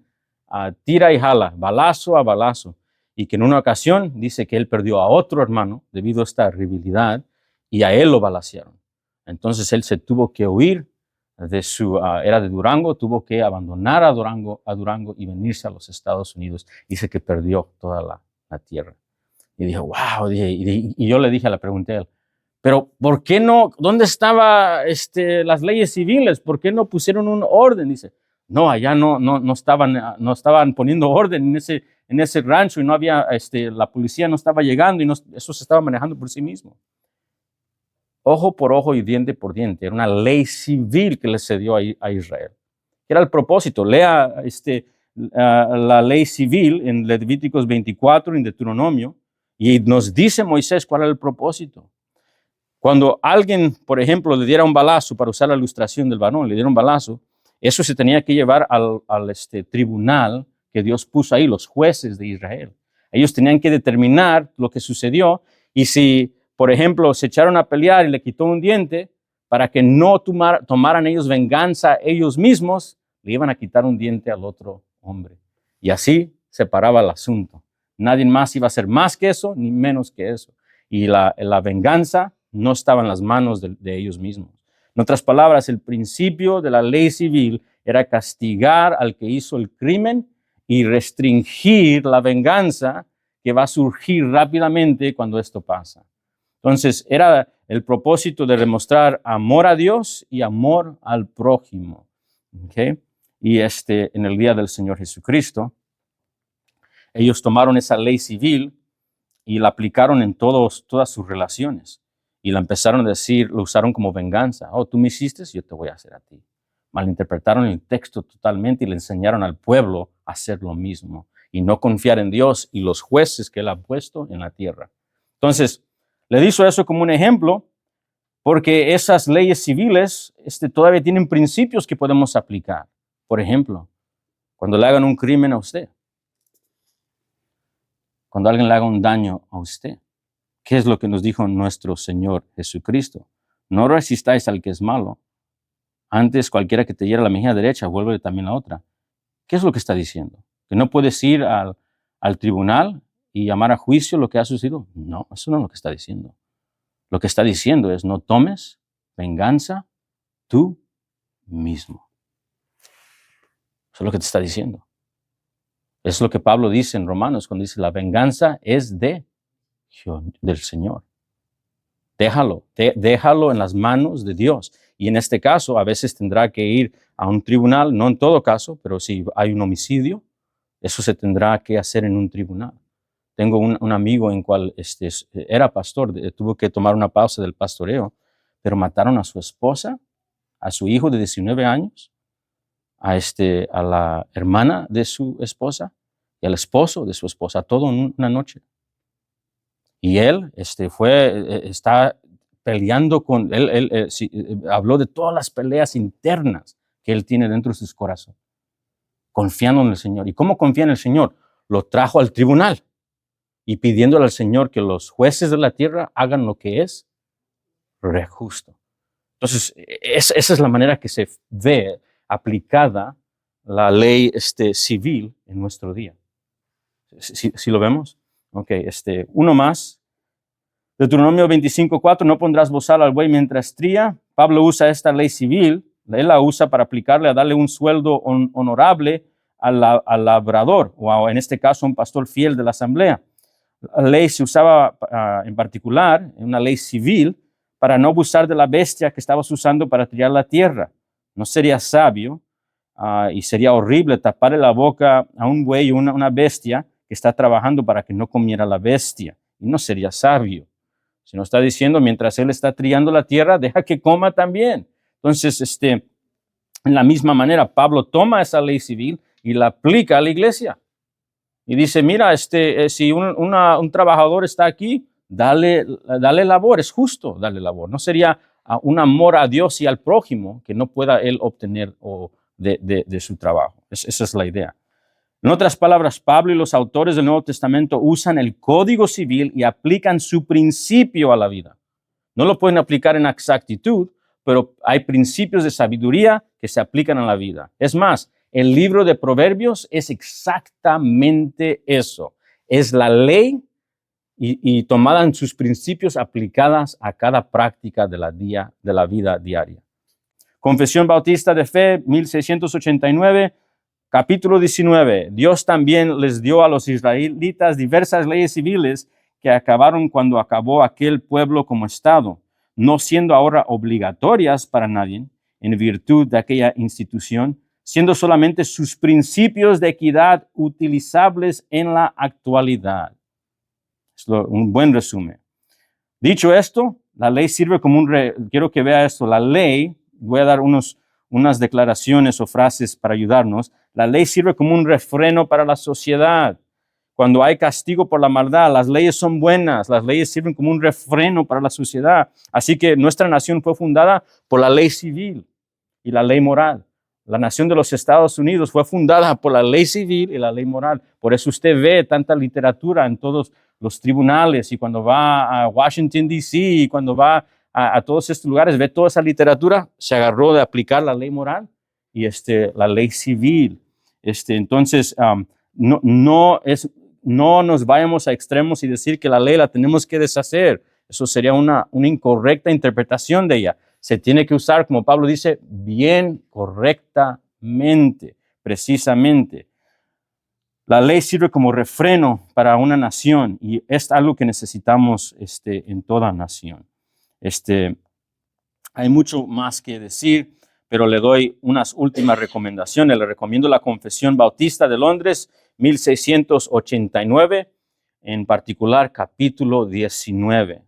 a tira y jala, balazo a balazo, y que en una ocasión dice que él perdió a otro hermano debido a esta rivalidad y a él lo balacearon. Entonces él se tuvo que huir era de Durango, tuvo que abandonar a Durango y venirse a los Estados Unidos. Dice que perdió toda la tierra. Y dije, wow, y yo le pregunté a él, pero ¿por qué no? ¿Dónde estaban las leyes civiles? ¿Por qué no pusieron un orden? Dice, no, allá no estaban poniendo orden en ese rancho y no había, la policía no estaba llegando y eso se estaba manejando por sí mismo. Ojo por ojo y diente por diente. Era una ley civil que le cedió a Israel. Era el propósito. Lea la ley civil en Levíticos 24, en Deuteronomio, y nos dice Moisés cuál era el propósito. Cuando alguien, por ejemplo, le diera un balazo, para usar la ilustración del varón, le diera un balazo, eso se tenía que llevar al tribunal que Dios puso ahí, los jueces de Israel. Ellos tenían que determinar lo que sucedió, y si, por ejemplo, se echaron a pelear y le quitó un diente, para que no tomaran ellos venganza ellos mismos, le iban a quitar un diente al otro hombre. Y así se paraba el asunto. Nadie más iba a hacer más que eso, ni menos que eso. Y la venganza no estaba en las manos de ellos mismos. En otras palabras, el principio de la ley civil era castigar al que hizo el crimen y restringir la venganza que va a surgir rápidamente cuando esto pasa. Entonces, era el propósito de demostrar amor a Dios y amor al prójimo. ¿Okay? Y en el día del Señor Jesucristo, ellos tomaron esa ley civil y la aplicaron en todas sus relaciones. Y la empezaron a decir, lo usaron como venganza. Tú me hiciste, yo te voy a hacer a ti. Malinterpretaron el texto totalmente y le enseñaron al pueblo a hacer lo mismo y no confiar en Dios y los jueces que Él ha puesto en la tierra. Entonces, le hizo eso como un ejemplo, porque esas leyes civiles todavía tienen principios que podemos aplicar. Por ejemplo, cuando le hagan un crimen a usted, cuando alguien le haga un daño a usted, ¿qué es lo que nos dijo nuestro Señor Jesucristo? No resistáis al que es malo. Antes, cualquiera que te hiera la mejilla derecha, vuelve también la otra. ¿Qué es lo que está diciendo? ¿Que no puedes ir al tribunal y llamar a juicio lo que ha sucedido? No, eso no es lo que está diciendo. Lo que está diciendo es, no tomes venganza tú mismo. Eso es lo que te está diciendo. Es lo que Pablo dice en Romanos, cuando dice, la venganza es del Señor. Déjalo en las manos de Dios. Y en este caso, a veces tendrá que ir a un tribunal, no en todo caso, pero si hay un homicidio, eso se tendrá que hacer en un tribunal. Tengo un amigo en cual era pastor, tuvo que tomar una pausa del pastoreo, pero mataron a su esposa, a su hijo de 19 años, a la hermana de su esposa y al esposo de su esposa, todo en una noche. Y él está peleando con él, habló de todas las peleas internas que él tiene dentro de su corazón, confiando en el Señor. ¿Y cómo confía en el Señor? Lo trajo al tribunal y pidiéndole al Señor que los jueces de la tierra hagan lo que es justo. Entonces, esa es la manera que se ve aplicada la ley civil en nuestro día. ¿Sí lo vemos? Ok, uno más. Deuteronomio 25:4, no pondrás bozal al buey mientras tría. Pablo usa esta ley civil, él la usa para aplicarle a darle un sueldo honorable al labrador, o en este caso un pastor fiel de la asamblea. La ley se usaba en particular, en una ley civil, para no abusar de la bestia que estabas usando para trillar la tierra. No sería sabio y sería horrible taparle la boca a un buey o una bestia que está trabajando para que no comiera la bestia. Y no sería sabio. Si nos está diciendo, mientras él está trillando la tierra, deja que coma también. Entonces, en la misma manera, Pablo toma esa ley civil y la aplica a la iglesia. Y dice, mira, si un trabajador está aquí, dale labor, es justo darle labor. No sería un amor a Dios y al prójimo que no pueda él obtener de su trabajo. Esa es la idea. En otras palabras, Pablo y los autores del Nuevo Testamento usan el Código Civil y aplican su principio a la vida. No lo pueden aplicar en exactitud, pero hay principios de sabiduría que se aplican a la vida. Es más, el libro de Proverbios es exactamente eso. Es la ley y tomada en sus principios aplicadas a cada práctica de la vida diaria. Confesión Bautista de Fe, 1689, capítulo 19. Dios también les dio a los israelitas diversas leyes civiles que acabaron cuando acabó aquel pueblo como estado, no siendo ahora obligatorias para nadie en virtud de aquella institución, siendo solamente sus principios de equidad utilizables en la actualidad. Es un buen resumen. Dicho esto, la ley sirve como quiero que vea esto, la ley, voy a dar unas declaraciones o frases para ayudarnos, la ley sirve como un refreno para la sociedad. Cuando hay castigo por la maldad, las leyes son buenas, las leyes sirven como un refreno para la sociedad. Así que nuestra nación fue fundada por la ley civil y la ley moral. La nación de los Estados Unidos fue fundada por la ley civil y la ley moral. Por eso usted ve tanta literatura en todos los tribunales y cuando va a Washington, D.C. y cuando va a todos estos lugares, ve toda esa literatura, se agarró de aplicar la ley moral y la ley civil. Entonces, no nos vayamos a extremos y decir que la ley la tenemos que deshacer. Eso sería una incorrecta interpretación de ella. Se tiene que usar, como Pablo dice, bien, correctamente, precisamente. La ley sirve como refreno para una nación y es algo que necesitamos en toda nación. Hay mucho más que decir, pero le doy unas últimas recomendaciones. Le recomiendo la Confesión Bautista de Londres, 1689, en particular capítulo 19.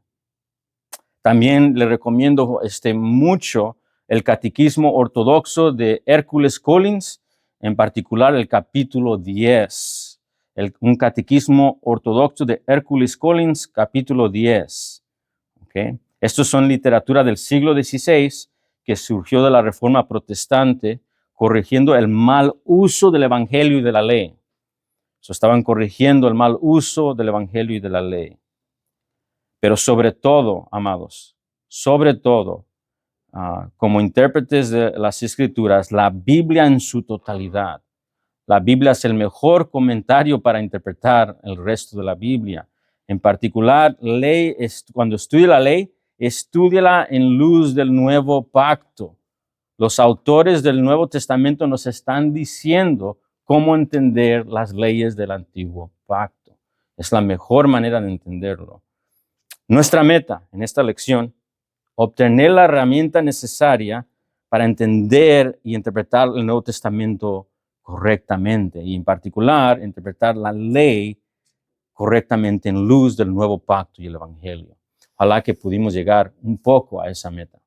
También le recomiendo mucho el Catequismo Ortodoxo de Hércules Collins, en particular el capítulo 10. Un Catequismo Ortodoxo de Hércules Collins, capítulo 10. ¿Okay? Estos son literatura del siglo XVI que surgió de la Reforma Protestante, corrigiendo el mal uso del Evangelio y de la ley. Estaban corrigiendo el mal uso del Evangelio y de la ley. Pero sobre todo, amados, sobre todo, como intérpretes de las Escrituras, la Biblia en su totalidad. La Biblia es el mejor comentario para interpretar el resto de la Biblia. En particular, cuando estudie la ley, estúdiala en luz del nuevo pacto. Los autores del Nuevo Testamento nos están diciendo cómo entender las leyes del antiguo pacto. Es la mejor manera de entenderlo. Nuestra meta en esta lección, obtener la herramienta necesaria para entender y interpretar el Nuevo Testamento correctamente y en particular interpretar la ley correctamente en luz del nuevo pacto y el Evangelio. Ojalá que pudimos llegar un poco a esa meta.